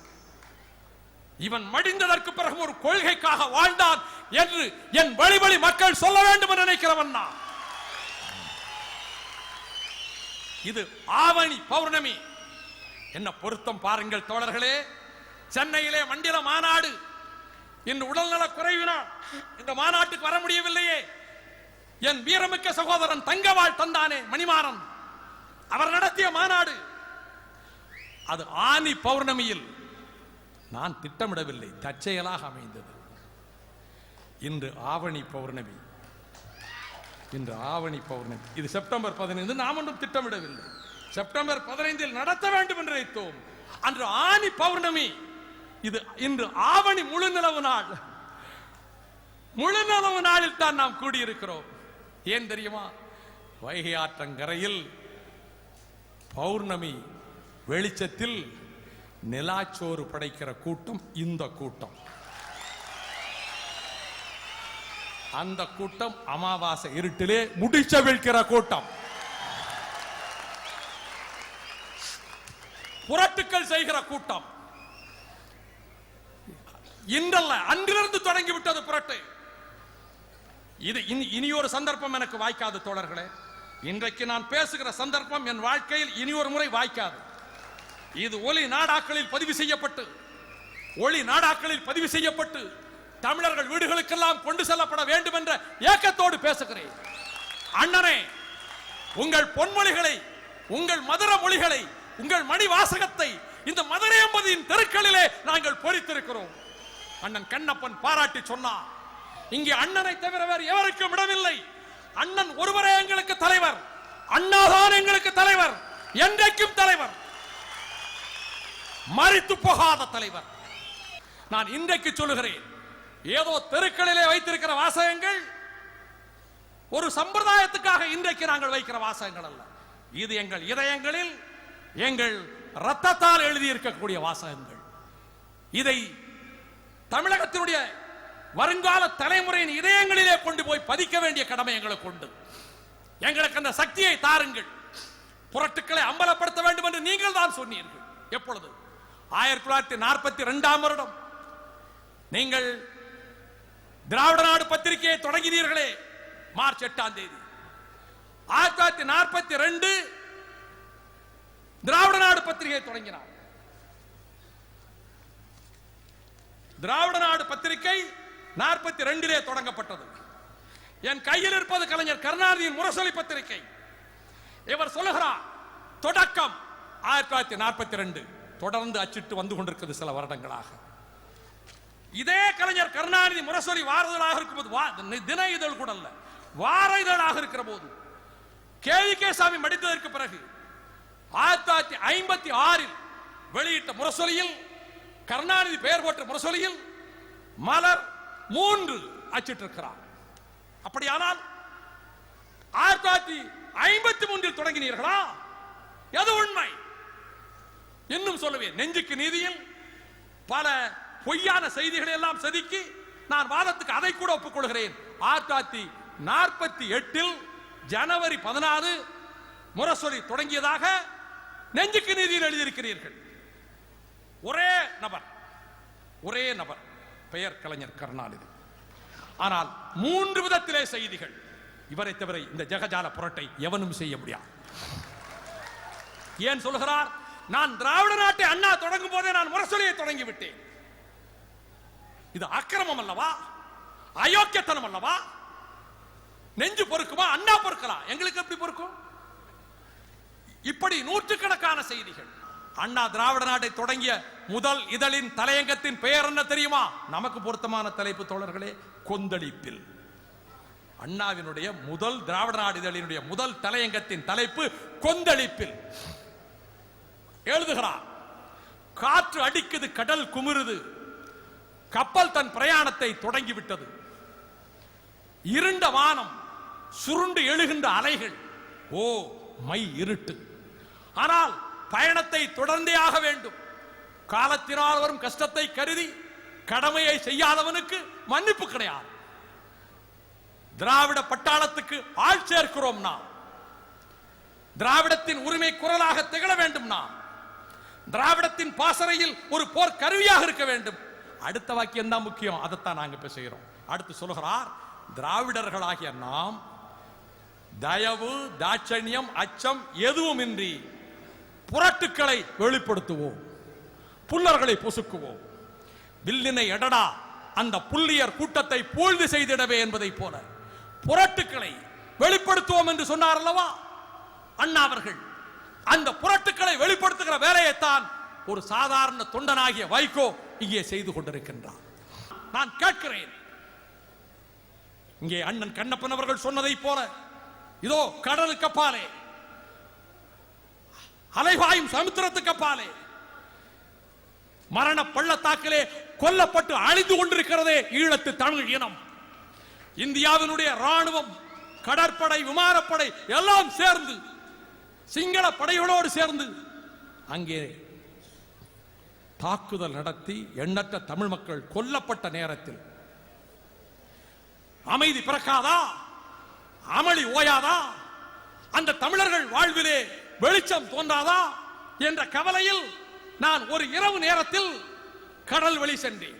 இவன் மடிந்ததற்கு பிறகு ஒரு கொள்கைக்காக வாழ்ந்தான் என்று என் வழி வழி மக்கள் சொல்ல வேண்டும் என்று நினைக்கிறவன் நான். இது ஆவணி பௌர்ணமி. என்ன பொருத்தம் பாருங்கள் தோழர்களே. சென்னையிலே மண்டல மாநாடு. இன்று உடல்நல குறைவினால் இந்த மாநாட்டுக்கு வர முடியவில்லையே. என் வீரமிக்க சகோதரன் தங்கவாள் தந்தானே மணிமாறன், அவர் நடத்திய மாநாடு. அது ஆனி பௌர்ணமியில் நான் திட்டமிடவில்லை, தற்செயலாக அமைந்தது. இன்று ஆவணி பௌர்ணமி. இன்று ஆவணி பௌர்ணமி. இது செப்டம்பர் 15. நாம் ஒன்றும் திட்டமிடவில்லை. செப்டம்பர் 15 நடத்த வேண்டும் என்று நினைத்தோம். அன்று ஆனி பௌர்ணமி. இது இன்று ஆவணி முழு நிலவு நாள். முழு நிலவு நாளில் தான் நாம் கூடியிருக்கிறோம். ஏன் தெரியுமா? வைகை ஆற்றங்கரையில் பௌர்ணமி வெளிச்சத்தில் நிலாச்சோறு படைக்கிற கூட்டம் இந்த கூட்டம். அந்த கூட்டம் அமாவாசை இருட்டிலே முடிச்ச விழ்கிற கூட்டம். புரட்டுக்கள் செய்கிற கூட்டம். இன்றல்ல, அன்றிலிருந்து தொடங்கிவிட்டது புரட்டு. இது இனி ஒரு சந்தர்ப்பம் எனக்கு வாய்க்காது தோழர்களே. இன்றைக்கு நான் பேசுகிற சந்தர்ப்பம் என் வாழ்க்கையில் இனி ஒரு முறை வாய்க்காது. இது ஒலி நாடாக்களில் பதிவு செய்யப்பட்டு தமிழர்கள் வீடுகளுக்கெல்லாம் கொண்டு செல்லப்பட வேண்டும் என்ற ஏக்கத்தோடு பேசுகிறேன். அண்ணனே, உங்கள் பொன்மொழிகளை, உங்கள் மதுர மொழிகளை, உங்கள் மணி வாசகத்தை இந்த மதுரை 50 தெருக்களிலே நாங்கள் பொறித்திருக்கிறோம். அண்ணன் கண்ணப்பன் பாராட்டி சொன்னார், இங்கே அண்ணனை தவிர வேறு எவருக்கும் இடமில்லை. அண்ணன் ஒருவரே எங்களுக்கு தலைவர். அண்ணாதான் எங்களுக்கு தலைவர், என்றைக்கும் தலைவர், மரித்து போகாத தலைவர். நான் இன்றைக்கு சொல்லுகிறேன், ஏதோ தெருக்களிலே வைத்திருக்கிற வாசகங்கள் ஒரு சம்பிரதாயத்துக்காக இன்றைக்கு நாங்கள் வைக்கிற வாசகங்கள் அல்ல. இது எங்கள் இதயங்களில், எங்கள் ரத்தத்தால் எழுதியிருக்கக்கூடிய வாசகங்கள். இதை தமிழகத்தினுடைய வருங்கால தலைமுறையின் இதயங்களிலே கொண்டு போய் பதிக்க வேண்டிய கடமை எங்களுக்கு உண்டு. எங்களுக்கு அந்த சக்தியை தாருங்கள், புரட்டுக்களை அம்பலப்படுத்த வேண்டும் என்று நீங்கள் தான் சொன்னீர்கள். எப்பொழுது? 1942 வருடம் நீங்கள் திராவிட நாடு பத்திரிகையை தொடங்கினீர்களே, மார்ச் 8ஆம் தேதி. 1942 திராவிட நாடு பத்திரிகை தொடங்கினார். திராவிட நாடு பத்திரிகை 42 தொடங்கப்பட்டது. என் கையில் இருப்பது கலைஞர் கருணாநிதியின் முரசொலி பத்திரிகை. இவர் சொல்லுகிறார், தொடக்கம் 1942, தொடர்ந்து அச்சிட்டு வந்து கொண்டிருக்கிறது சில வருடங்களாக. இதே கலைஞர் கருணாநிதி முரசொலி வாரதலாக இருக்கும்போது, தின இதழ் கூட அல்ல, வார இதழாக இருக்கிற போது, கேவிகே சாமி மடித்ததற்கு பிறகு 1956 வெளியிட்ட முரசொலியில், கருணாநிதி பெயர் போட்ட முரசொலியில் மலர் 3 அச்சிட்டிருக்கிறார். அப்படியானால் 1953 தொடங்கினீர்களா? எது உண்மை? இன்னும் சொல்லுவேன், நெஞ்சுக்கு நீதியில் பல பொய்யான செய்திகளை எல்லாம் செதுக்கி நான் வாதத்துக்கு அதை கூட ஒப்புக்கொள்கிறேன். 1948 ஜனவரி 16 முரசொலி தொடங்கியதாக நெஞ்சுக்கு நீதியில் எழுதியிருக்கிறீர்கள். ஒரே நபர் பெயர் கலைஞர் கருணாநிதி. ஆனால் 3 விதத்திலே செய்திகள். இவரை தவிர இந்த ஜெகஜால புரட்டை எவனும் செய்ய முடியாது. ஏன் சொல்கிறார்? நான் திராவிட நாட்டை அண்ணா தொடங்கும் போதே நான் முரசொலியை தொடங்கி விட்டேன். இது அக்கிரமம் அல்லவா? அயோக்கியத்தனம் அல்லவா? நெஞ்சு பொறுக்குமா? அண்ணா பொறுக்கலாம், எங்களுக்கு எப்படி பொறுக்கும்? இப்படி நூற்றுக்கணக்கான செய்திகள். அண்ணா திராவிட நாட்டை தொடங்கிய முதல் இதழின் தலையங்கத்தின் பெயர் என்ன தெரியுமா? நமக்கு பொருத்தமான தலைப்பு தோழர்களே, கொந்தளிப்பில். அண்ணாவினுடைய முதல் திராவிட நாடு இதழினுடைய முதல் தலையங்கத்தின் தலைப்பு கொந்தளிப்பில். எழுதுகிறார், காற்று அடிக்குது, கடல் குமுறுது, கப்பல் தன் பிரயாணத்தை தொடங்கிவிட்டது, இருண்ட வானம், சுருண்டு எழுகின்ற அலைகள், ஓ மை இருட்டு. ஆனால் பயணத்தை தொடர்ந்தே ஆக வேண்டும். காலத்தினால் வரும் கஷ்டத்தை கருதி கடமையை செய்யாதவனுக்கு மன்னிப்பு கிடையாது. திராவிட பட்டாளத்துக்கு ஆள் சேர்க்கிறோம் நாம். திராவிடத்தின் உரிமை குரலாக திகழ வேண்டும் நாம். திராவிடத்தின் பாசறையில் ஒரு போர் கருவியாக இருக்க வேண்டும். அடுத்த வாக்கியம் தான் முக்கியம், அதைத்தான் நாங்க பேசுகிறோம். அடுத்து சொல்கிறார், திராவிடர்களாகிய நாம் தயவு, தாட்சண்யம், அச்சம் எதுவுமின்றி புரட்டுக்களை வெளிப்படுத்துவோம், புல்லர்களை பொசுக்குவோம். வில்லினை எடடா அந்த புள்ளியர் கூட்டத்தை பூழ்ந்து செய்திடவே என்பதை போல புரட்டுக்களை வெளிப்படுத்துவோம் என்று சொன்னார் அல்லவா அண்ணா அவர்கள். அந்த புரட்டுக்களை வெளிப்படுத்துகிற வேலையைத்தான் ஒரு சாதாரண தொண்டனாகிய வைகோ இங்கே செய்து கொண்டிருக்கின்றார். நான் கேட்கிறேன், இங்கே அண்ணன் கண்ணப்பன் அவர்கள் சொன்னதை போல, இதோ கடலுக்கு அப்பாலே, அலைவாயும் சமுத்திரத்துக்கு அப்பாலே, மரண பள்ளத்தாக்கிலே கொல்லப்பட்டு அழிந்து கொண்டிருக்கிறதே ஈழத்து தமிழ் இனம். இந்தியாவினுடைய ராணுவம், கடற்படை, விமானப்படை எல்லாம் சேர்ந்து, சிங்கள படைகளோடு சேர்ந்து அங்கே தாக்குதல் நடத்தி எண்ணற்ற தமிழ் மக்கள் கொல்லப்பட்ட நேரத்தில் அமைதி பிறக்காதா? அமளி ஓயாதா? அந்த தமிழர்கள் வாழ்விலே வெளிச்சம் தோன்றாதா என்ற கவலையில் நான் ஒரு இரவு நேரத்தில் கடல் வழி சென்றேன்.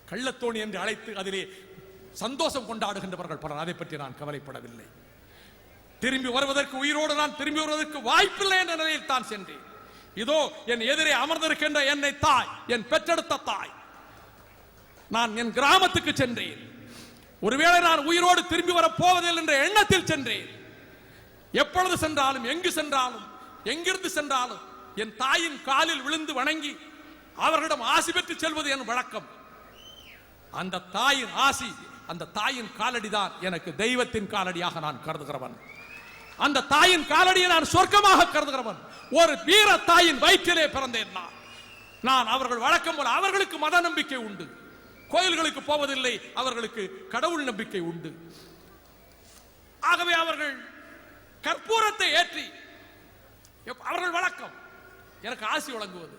கள்ளத்தோணி என்று அழைத்து அதிலே சந்தோஷம் கொண்டாடுகின்றவர்கள் பலர். அதை பற்றி நான் கவலைப்படவில்லை. திரும்பி வருவதற்கு, உயிரோடு நான் திரும்பி வருவதற்கு வாய்ப்பில்லை என்ற நிலையில் தான் சென்றேன். இதோ என் எதிரே அமர்ந்திருக்கின்ற என்னை தாய், என் பெற்றெடுத்த தாய், நான் என் கிராமத்துக்கு சென்றேன். ஒருவேளை நான் உயிரோடு திரும்பி வரப் போவதில்லை என்ற எண்ணத்தில் சென்றேன். எப்பொழுது சென்றாலும், எங்கு சென்றாலும், எங்கிருந்து சென்றாலும் என் தாயின் காலில் விழுந்து வணங்கி அவர்களிடம் ஆசி பெற்று செல்வது என் வழக்கம். அந்த தாயின் ஆசி, அந்த தாயின் காலடிதான் எனக்கு தெய்வத்தின் காலடியாக நான் கருதுகிறவன். அந்த தாயின் காலடியை நான் சொர்க்கமாக கருதுகிறவன். ஒரு வீர தாயின் வயிற்றிலே பிறந்தேன் நான். அவர்கள் வழக்கம் போல, அவர்களுக்கு மத நம்பிக்கை உண்டு, கோயில்களுக்கு போவதில்லை, அவர்களுக்கு கடவுள் நம்பிக்கை உண்டு. ஆகவே அவர்கள் கற்பூரத்தை ஏற்றி, அவர்கள் வழக்கம் எனக்கு ஆசி வழங்குவது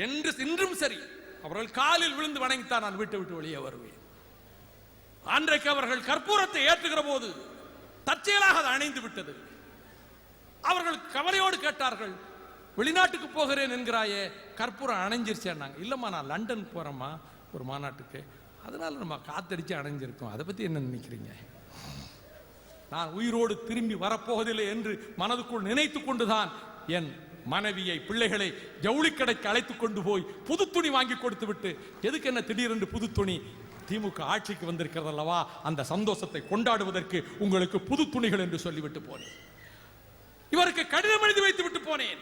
என்று இன்றும் சரி. அவர்கள் காலில் விழுந்து வணங்கித்தான் நான் வீட்டை விட்டு வெளியே வருவேன். அன்றைக்கு அவர்கள் கற்பூரத்தை ஏற்றுகிற போது தற்செயலாக அது அணைந்து விட்டது. அவர்கள் கவலையோடு கேட்டார்கள், வெளிநாட்டுக்கு போகிறேன் என்கிறாயே, கற்பூரம் அணைஞ்சிருச்சேன்னாங்க. இல்லம்மா, நான் லண்டன் போறேம்மா ஒரு மாநாட்டுக்கு, அதனால நம்ம காத்தடிச்சு அணைஞ்சிருக்கோம், அதை பத்தி என்ன நினைக்கிறீங்க? நான் உயிரோடு திரும்பி வரப்போவதில்லை என்று மனதுக்குள் நினைத்துக் கொண்டுதான் என் மனைவியை பிள்ளைகளை ஜவுளிக்கடைக்கு அழைத்துக் கொண்டு போய் புது துணி வாங்கி கொடுத்து விட்டு, எதுக்கு என்ன திடீரென்று புது துணி, திமுக ஆட்சிக்கு வந்திருக்கிறது அல்லவா, அந்த சந்தோஷத்தை கொண்டாடுவதற்கு உங்களுக்கு புது துணிகள் என்று சொல்லிவிட்டு போனேன். இவருக்கு கடிதம் எழுதி வைத்து விட்டு போனேன்.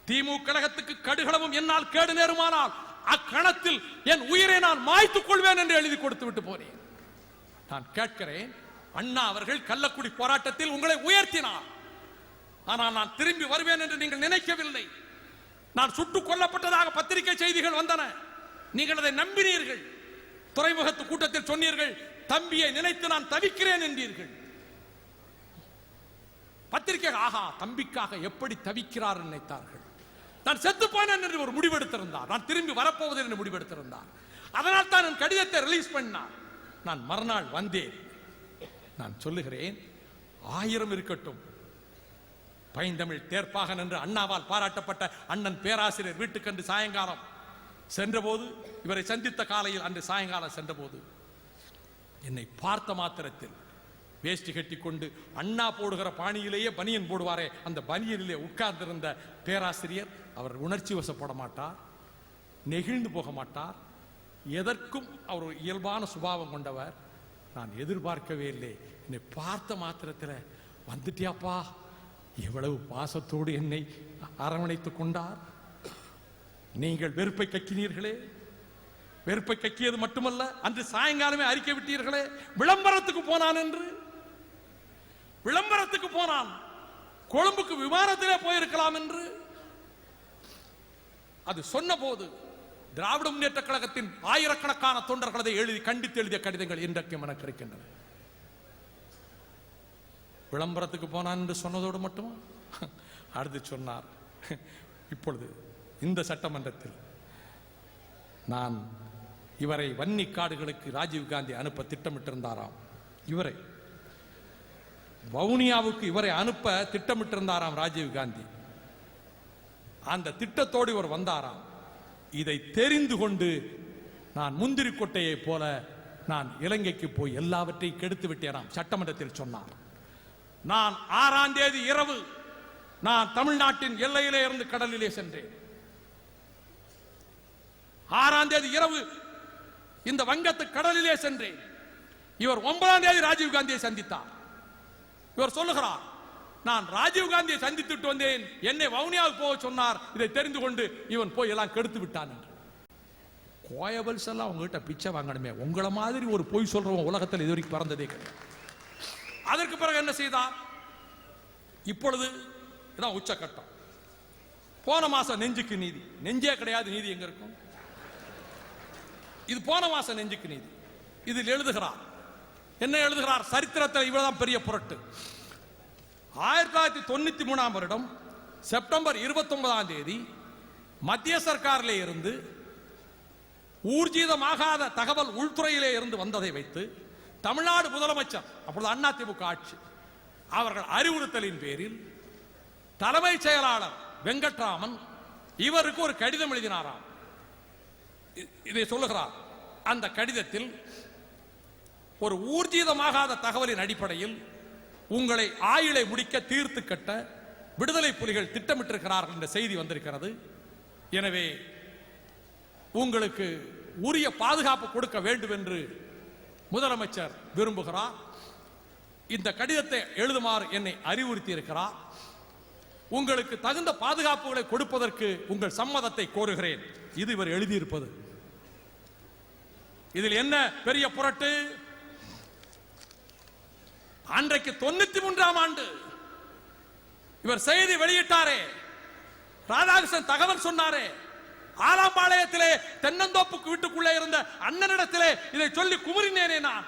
திமுக கழகத்துக்கு கடுகளவும் என்னால் கேடு நேருமானால் அக்கணத்தில் என் உயிரை நான் மாய்த்துக் கொள்வேன் என்று எழுதி கொடுத்து விட்டு போனேன். நான் கேட்கிறேன், அண்ணா அவர்கள் கள்ளக்குடி போராட்டத்தில் உங்களை உயர்த்தினார், ஆனால் நான் திரும்பி வருவேன் என்று நீங்கள் நினைக்கவில்லை. நான் சுட்டுக் கொல்லப்பட்டதாக பத்திரிகை செய்திகள் வந்தன, நீங்கள் அதை நம்பினீர்கள். துறைமுகத்து கூட்டத்தில் சொன்னீர்கள், தம்பியை நினைத்து நான் தவிக்கிறேன் என்றீர்கள். பத்திரிகை ஆகா, தம்பிக்காக எப்படி தவிக்கிறார் நினைத்தார்கள். நான் செத்து போனேன் என்று ஒரு முடிவெடுத்திருந்தார், நான் திரும்பி வரப்போவதில்லை என்று முடிவெடுத்திருந்தார். அதனால் தான் என் கடிதத்தை ரிலீஸ் பண்ணார். நான் மறுநாள் வந்தேன். நான் சொல்லுகிறேன், 1000 இருக்கட்டும், பைந்தமிழ் தேர்ப்பாகன் என்று அண்ணாவால் பாராட்டப்பட்ட அண்ணன் பேராசிரியர் வீட்டுக்கன்று சாயங்காலம் சென்றபோது, இவரை சந்தித்த காலையில் அன்று சாயங்காலம் சென்றபோது என்னை பார்த்த மாத்திரத்தில் வேஷ்டி கட்டி கொண்டு அண்ணா போடுகிற பாணியிலேயே பனியன் போடுவாரே, அந்த பனியனிலே உட்கார்ந்திருந்த பேராசிரியர், அவர் உணர்ச்சி வசப்பட மாட்டார், நெகிழ்ந்து போக மாட்டார், எதற்கும் அவர் இயல்பான சுபாவம் கொண்டவர். நான் எதிர்பார்க்கவே இல்லை. என்னை பார்த்த மாத்திரத்தில், வந்துட்டியாப்பா, எவ்வளவு பாசத்தோடு என்னை அரவணைத்துக் கொண்டார். நீங்கள் வெறுப்பை கக்கினீர்களே, வெறுப்பை கக்கியது மட்டுமல்ல, அன்று சாயங்காலமே அறிக்கை விட்டீர்களே, விளம்பரத்துக்கு போனான் என்று. விளம்பரத்துக்கு போனான், கொழும்புக்கு விமானத்திலே போயிருக்கலாம் என்று. அது சொன்ன போது திராவிட முன்னேற்ற கழகத்தின் ஆயிரக்கணக்கான தொண்டர்கள் அதை எழுதி கண்டித்து எழுதிய கடிதங்கள் இன்றைக்கும் எனக்கு இருக்கின்றன. விளம்பரத்துக்கு போனான் என்று சொன்னதோடு மட்டுமா, அடுத்து சொன்னார், இப்பொழுது இந்த சட்டமன்றத்தில் நான் இவரை வன்னி காடுகளுக்கு ராஜீவ்காந்தி அனுப்ப திட்டமிட்டிருந்தாராம். இவரை வவுனியாவுக்கு இவரை அனுப்ப திட்டமிட்டிருந்தாராம் ராஜீவ்காந்தி. அந்த திட்டத்தோடு இவர் வந்தாராம். இதை தெரிந்து கொண்டு நான் முந்திரி கொட்டையை போல நான் இலங்கைக்கு போய் எல்லாவற்றையும் கெடுத்து விட்டேனாம். சட்டமன்றத்தில் சொன்னார். நான் 6ஆம் தேதி இரவு நான் தமிழ்நாட்டின் எல்லையிலே இருந்து கடலிலே சென்றேன். 6ஆம் தேதி இரவு இந்த வங்கத்து கடலிலே சென்றேன். இவர் 9ஆம் தேதி ராஜீவ்காந்தியை சந்தித்தார். இவர் சொல்லுகிறார், நான் ராஜீவ்காந்தியை சந்தித்துட்டு வந்தேன், என்னை வவுனியாவுக்கு போக சொன்னார், இதை தெரிந்து கொண்டு இவன் போய் எல்லாம் கெடுத்து விட்டான் என்று. கோயபல்ஸ் எல்லாம் உங்ககிட்ட பிச்சை வாங்கணுமே, உங்களை மாதிரி ஒரு பொய் சொல்றவன் உலகத்தில் இதுவரைக்கும் பிறந்ததே கிடையாது. அதற்கு பிறகு என்ன செய்தார்? இப்பொழுது இதான் உச்சகட்டம். போன மாசம் நெஞ்சுக்கு நீதி, நெஞ்சே கிடையாது, நீதி எங்க இருக்கும்? இது போன மாசம் நெஞ்சுக்கு நீதி. இதில் எழுதுகிறார், என்ன எழுதுகிறார்? சரித்திரத்தில் இவ்வளவுதான் பெரிய புரட்டு. 1993ஆம் வருடம் செப்டம்பர் 29ஆம் தேதி மத்திய சர்க்காரிலே இருந்து ஊர்ஜிதமாகாத தகவல் உள்துறையிலே இருந்து வந்ததை வைத்து தமிழ்நாடு முதலமைச்சர், அப்பொழுது அதிமுக ஆட்சி, அவர்கள் அறிவுறுத்தலின் பேரில் தலைமைச் செயலாளர் வெங்கட்ராமன் இவருக்கு ஒரு கடிதம் எழுதினாராம். இதை சொல்லுகிறார். அந்த கடிதத்தில் ஒரு ஊர்ஜிதமாகாத தகவலின் அடிப்படையில் உங்களை ஆயுளை முடிக்க தீர்த்து கட்ட விடுதலை புலிகள் திட்டமிட்டிருக்கிறார்கள் என்ற செய்தி வந்திருக்கிறது. எனவே உங்களுக்கு உரிய பாதுகாப்பு கொடுக்க வேண்டும் என்று முதலமைச்சர் விரும்புகிறார். இந்த கடிதத்தை எழுதுமாறு என்னை அறிவுறுத்தி இருக்கிறார். உங்களுக்கு தகுந்த பாதுகாப்புகளை கொடுப்பதற்கு உங்கள் சம்மதத்தை கோருகிறேன். இது இவர் எழுதியிருப்பது. இதில் என்ன பெரிய புரட்டு? அன்றைக்கு 93ஆம் ஆண்டு இவர் செய்தி வெளியிட்டாரே, ராதாகிருஷ்ணன் தகவல் சொன்னாரே, ஆலாம்பாளையத்திலே தென்னந்தோப்புக்கு வீட்டுக்குள்ளே இருந்த அண்ணனிடத்திலே இதை சொல்லி குமுறினேனே நான்.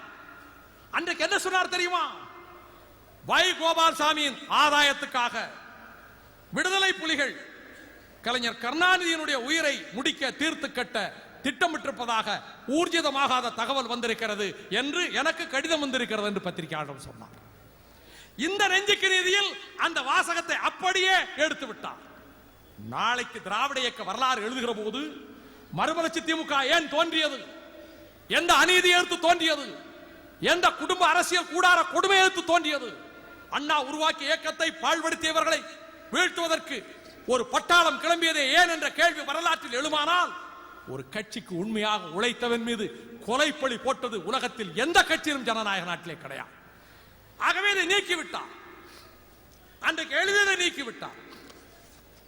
அன்றைக்கு என்ன சொன்னார் தெரியுமா? வை கோபால்சாமியின் ஆதாயத்துக்காக விடுதலை புலிகள் கலைஞர் கருணாநிதியினுடைய உயிரை முடிக்க தீர்த்து கட்ட திட்டமிட்டிருப்பதாக ஊர்ஜிதமாகாத தகவல் வந்திருக்கிறது என்று எனக்கு கடிதம் வந்திருக்கிறது என்று பத்திரிகையாளர் சொன்னார். இந்த நெஞ்சுக்கு நீதியில் அந்த வாசகத்தை அப்படியே எடுத்து விட்டார். நாளைக்கு திராவிட இயக்க வரலாறு எழுதுகிற போது மறுமலர்ச்சி திமுக ஏன் தோன்றியது, எந்த அநீதி எடுத்து தோன்றியது, எந்த குடும்ப அரசியல் கூடார கொடுமை எடுத்து தோன்றியது, அண்ணா உருவாக்கிய இயக்கத்தை பாழ்படுத்தியவர்களை வீழ்த்துவதற்கு ஒரு பட்டாளம் கிளம்பியதே ஏன் என்ற கேள்வி வரலாற்றில் எழுமானால், ஒரு கட்சிக்கு உண்மையாக உழைத்தவன் மீது கொலைப்பழி போட்டது உலகத்தில் எந்த கட்சியிலும் ஜனநாயக நாட்டிலே கிடையாது. ஆகவே இதை நீக்கிவிட்டார். அன்றைக்கு எழுதியதை நீக்கிவிட்டார்.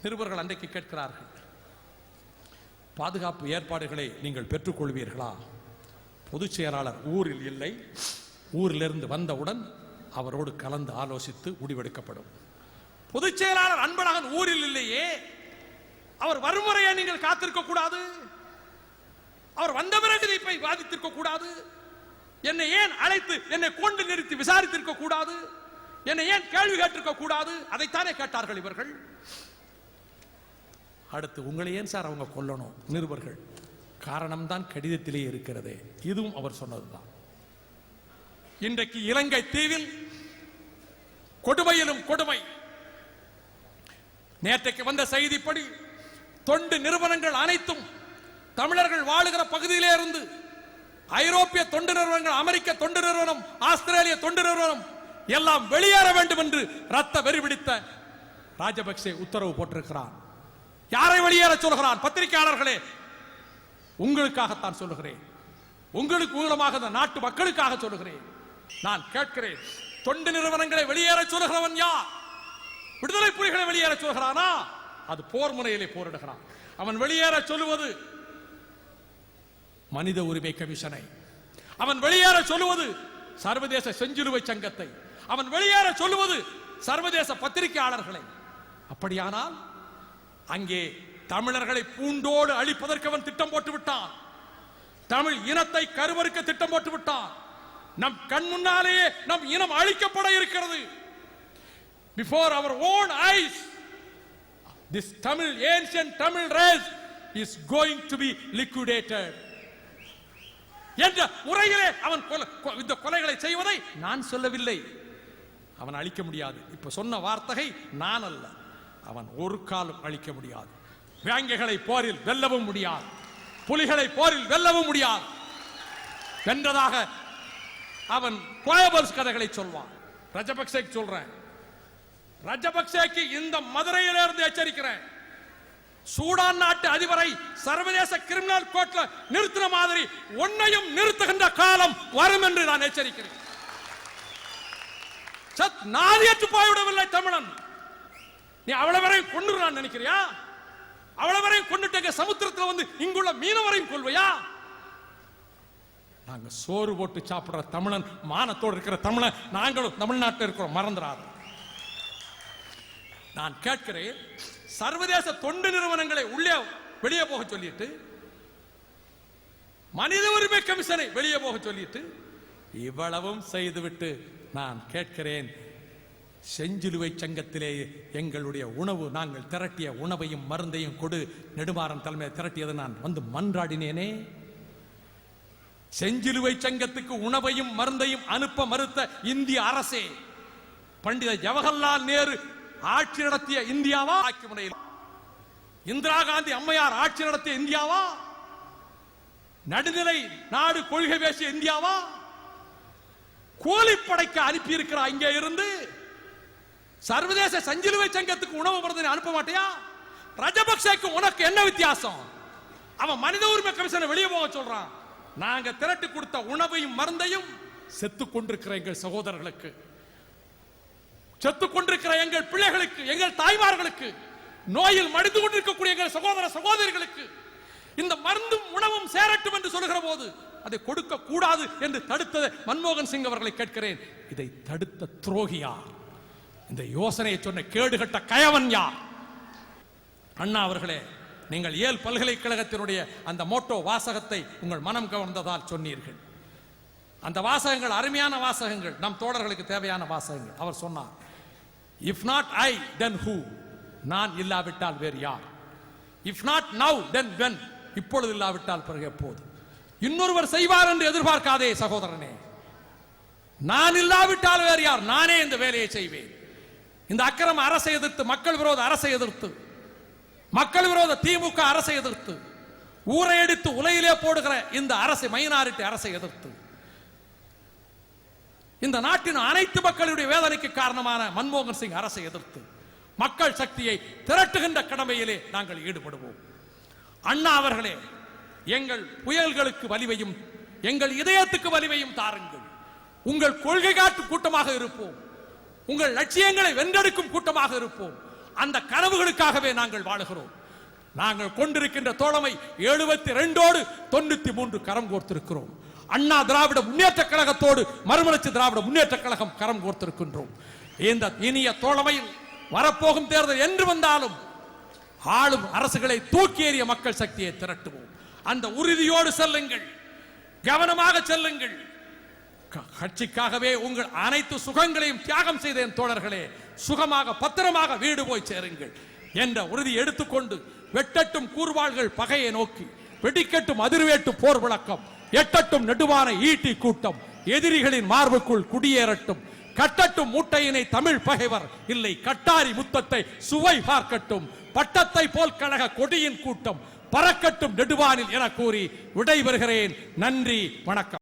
நிருபர்கள் அன்றைக்கு கேட்கிறார்கள், பாதுகாப்பு ஏற்பாடுகளை நீங்கள் பெற்றுக் கொள்வீர்களா? பொதுச் செயலாளர் ஊரில் இல்லை, ஊரிலிருந்து வந்தவுடன் அவரோடு கலந்து ஆலோசித்து முடிவெடுக்கப்படும். பொதுச் செயலாளர் அன்பழகன் ஊரில் இல்லையே, அவர் வரும் வரையே நீங்கள் காத்திருக்க கூடாது, அவர் வந்த பிறகு இதை போய் வாதித்திருக்க கூடாது, என்னை ஏன் அழைத்து என்னை கொண்டு நிறுத்தி விசாரித்திருக்க கூடாது, என்னை ஏன் கேள்வி கேட்டிருக்க கூடாது, அதைத்தானே கேட்டார்கள் இவர்கள். அடுத்து, உங்களை ஏன் சார் அவங்க கொல்லணும்? நிருபர்கள், காரணம் தான் கடிதத்திலே இருக்கிறதே. இதுவும் அவர் சொன்னதுதான். இன்றைக்கு இலங்கை தீவில் கொடுமையிலும் கொடுமை. நேற்றைக்கு வந்த செய்திப்படி தொண்டு நிறுவனங்கள் அனைத்தும் தமிழர்கள் வாழுகிற பகுதியிலே இருந்து ஐரோப்பிய தொண்டு நிறுவனங்கள், அமெரிக்க தொண்டு நிறுவனம், ஆஸ்திரேலிய தொண்டு நிறுவனம் எல்லாம் வெளியேற வேண்டும் என்று ரத்த வெறி பிடித்த ராஜபக்சே உத்தரவு போட்டிருக்கிறார். யாரை வெளியேற சொல்கிறான்? பத்திரிகையாளர்களே, உங்களுக்காகத்தான் சொல்லுகிறேன், உங்களுக்கு மூலமாக இந்த நாட்டு மக்களுக்காக சொல்லுகிறேன். நான் கேட்கிறேன், தொண்டு நிறுவனங்களை வெளியேற சொல்லுகிறவன் யார்? விடுதலை புலிகளை வெளியேற சொல்கிறானா? அது போர் முனையிலே போரிடுகிறான். அவன் வெளியேற சொல்லுவது மனித உரிமை கமிஷனை, அவன் வெளியேற சொல்லுவது சர்வதேச செஞ்சிலுவை சங்கத்தை, அவன் வெளியேற சொல்லுவது சர்வதேச பத்திரிகையாளர்களை. அப்படியானால் அங்கே தமிழர்களை பூண்டோடு அழிப்பதற்கு அவன் திட்டம் போட்டு விட்டான். தமிழ் இனத்தை கருவறுக்க திட்டம் போட்டு விட்டான். நம் கண் முன்னாலேயே நம் இனம் அழிக்கப்பட இருக்கிறது. Before our own eyes, this Tamil, ancient Tamil race is going to be liquidated. என்ற உரையிலே அவன் இந்த கொலைகளை செய்வதை நான் சொல்லவில்லை. அவன் அழிக்க முடியாது. இப்ப சொன்ன வார்த்தை நான் அல்ல. அவன் ஒரு காலம் அழிக்க முடியாது. வேங்கைகளை போரில் வெல்லவும் முடியாது, புலிகளை போரில் வெல்லவும் முடியாது. வென்றதாக அவன் கோயபல்ஸ் கதைகளை சொல்வான். ராஜபக்சேக்கு சொல்றேன், ராஜபக்சேக்கு இந்த மதுரையிலிருந்து எச்சரிக்கிறேன், சூடான் நாட்டு அதிபரை சர்வதேச கிரிமினல் கோர்ட்ல நிறுத்தின மாதிரி ஒன்னையும் நிறுத்துகின்ற காலம் வரும் என்று நான் எச்சரிக்கிறேன். நாதியற்று போய்விடவில்லை தமிழன். நீ அவ்வளவு வரையும் கொண்டு நான் நினைக்கிறியா? அவ்வளவு வரையும் கொண்டுட்டு சமுத்திரத்தில் வந்து இங்குள்ள மீனவரையும் கொள்வையா? நாங்க சோறு போட்டு சாப்பிடுற தமிழன், மானத்தோடு இருக்கிற தமிழன், நாங்களும் தமிழ்நாட்டில் இருக்கிறோம், மறந்துடாது. நான் கேட்கிறேன், சர்வதேச தொண்டு நிறுவனங்களை உள்ளே வெளியே போக சொல்லிட்டு, மனித உரிமை கமிஷனை வெளியே போக சொல்லிட்டு, இவ்வளவும் செய்துவிட்டு நான் கேட்கிறேன், செஞ்சிலுவை சங்கத்திலே எங்களுடைய உணவு, நாங்கள் திரட்டிய உணவையும் மருந்தையும் கொடு, நெடுமாறன் தலைமையை திரட்டியது நான் வந்து மன்றாடினேனே. செஞ்சிலுவை சங்கத்துக்கு உணவையும் மருந்தையும் அனுப்ப மறுத்த இந்திய அரசே, பண்டித ஜவஹர்லால் நேரு ஆட்சி நடத்திய இந்தியாவா? ஆட்சி முறையில் இந்திரா காந்தி அம்மையார் ஆட்சி நடத்திய இந்தியாவா? நடுநிலை நாடு கொள்கை பேசிய இந்தியாவா? கூலிப்படைக்கு அனுப்பி இருக்கிறார். இங்கே இருந்து சர்வதேச செஞ்சிலுவை சங்கத்துக்கு உணவு மருந்தை அனுப்ப மாட்டியா? ராஜபக்சேக்கு உனக்கு என்ன வித்தியாசம்? அவன் மனித உரிமை கமிஷனை வெளியே போக சொல்றான். நாங்க திரட்டி கொடுத்த உணவையும் மருந்தையும் செத்துக் கொண்டிருக்கிற எங்கள் சகோதரர்களுக்கு, செத்துக் கொண்டிருக்கிற எங்கள் பிள்ளைகளுக்கு, எங்கள் தாய்மார்களுக்கு, நோயில் மடிந்து கொண்டிருக்கக்கூடிய எங்கள் சகோதர சகோதரிகளுக்கு இந்த மருந்தும் உணவும் சேரட்டும் என்று சொல்லுகிற போது அதை கொடுக்க கூடாது என்று தடுத்தது மன்மோகன் சிங் அவர்களை கேட்கிறேன். இதை தடுத்த துரோகி யார்? இந்த யோசனையை சொன்ன கேடுகட்ட கயவன் யார்? அண்ணா அவர்களே, நீங்கள் ஏல் பல்கலைக்கழகத்தினுடைய அந்த மோட்டோ வாசகத்தை உங்கள் மனம் கவர்ந்ததால் சொன்னீர்கள். அந்த வாசகங்கள் அருமையான வாசகங்கள், நம் தோழர்களுக்கு தேவையான வாசகங்கள். அவர் சொன்னார், if not I then who, நான் இல்லாவிட்டால் வேறு யார்? If not now then when, இப்பொழுது இல்லாவிட்டால் பிறகு எப்போது? இன்னொருவர் செய்வார் என்று எதிர்பார்க்காதே சகோதரனே. நான் இல்லாவிட்டால் வேறு யார்? நானே இந்த வேலையை செய்வேன். இந்த அக்கிரம அரசை எதிர்த்து, மக்கள் விரோத அரசை எதிர்த்து, மக்கள் விரோத திமுக அரசை எதிர்த்து, ஊரை அடித்து உலையிலே போடுகிற இந்த அரசு, மைனாரிட்டி அரசை எதிர்த்து, இந்த நாட்டின் அனைத்து மக்களுடைய வேதனைக்கு காரணமான மன்மோகன் சிங் அரசை எதிர்த்து மக்கள் சக்தியை திரட்டுகின்ற கடமையிலே நாங்கள் ஈடுபடுவோம். அண்ணா அவர்களே, எங்கள் புயல்களுக்கு வலிமையும் எங்கள் இதயத்துக்கு வலிமையும் தாருங்கள். உங்கள் கொள்கை காட்டும் கூட்டமாக இருப்போம். உங்கள் லட்சியங்களை வென்றெடுக்கும் கூட்டமாக இருப்போம். அந்த கனவுகளுக்காகவே நாங்கள் வாழுகிறோம். நாங்கள் கொண்டிருக்கின்ற தோழமை 72ஓடு 93 கரம் கோர்த்திருக்கிறோம். அண்ணா திராவிட முன்னேற்ற கழகத்தோடு மறுமலர்ச்சி திராவிட முன்னேற்ற கழகம் கரம் கோர்த்திருக்கின்றோம். இந்த இனிய தோழமையில் வரப்போகும் தேர்தல் என்று வந்தாலும் ஆளும் அரசுகளை தூக்கி எறிய மக்கள் சக்தியை திரட்டுவோம். அந்த உறுதியோடு செல்லுங்கள், கவனமாக செல்லுங்கள். கட்சிக்காகவே உங்கள் அனைத்து சுகங்களையும் தியாகம் செய்த என் தோழர்களே, சுகமாக பத்திரமாக வீடு போய் சேருங்கள் என்ற உறுதி எடுத்துக்கொண்டு, வெட்டட்டும் கூர்வாள்கள் பகையை நோக்கி, வெடிக்கட்டும் அதிர்வேட்டு போர் விளக்கம், எட்டட்டும் நெடுவான ஈட்டி கூட்டம், எதிரிகளின் மார்புக்குள் குடியேறட்டும், கட்டட்டும் மூட்டையினை தமிழ் பகைவர் இல்லை, கட்டாரி முத்தத்தை சுவை பார்க்கட்டும், பட்டத்தை போல் கழக கொடியின் கூட்டம் பறக்கட்டும் நெடுவானில் என கூறி விடைபெறுகிறேன். நன்றி, வணக்கம்.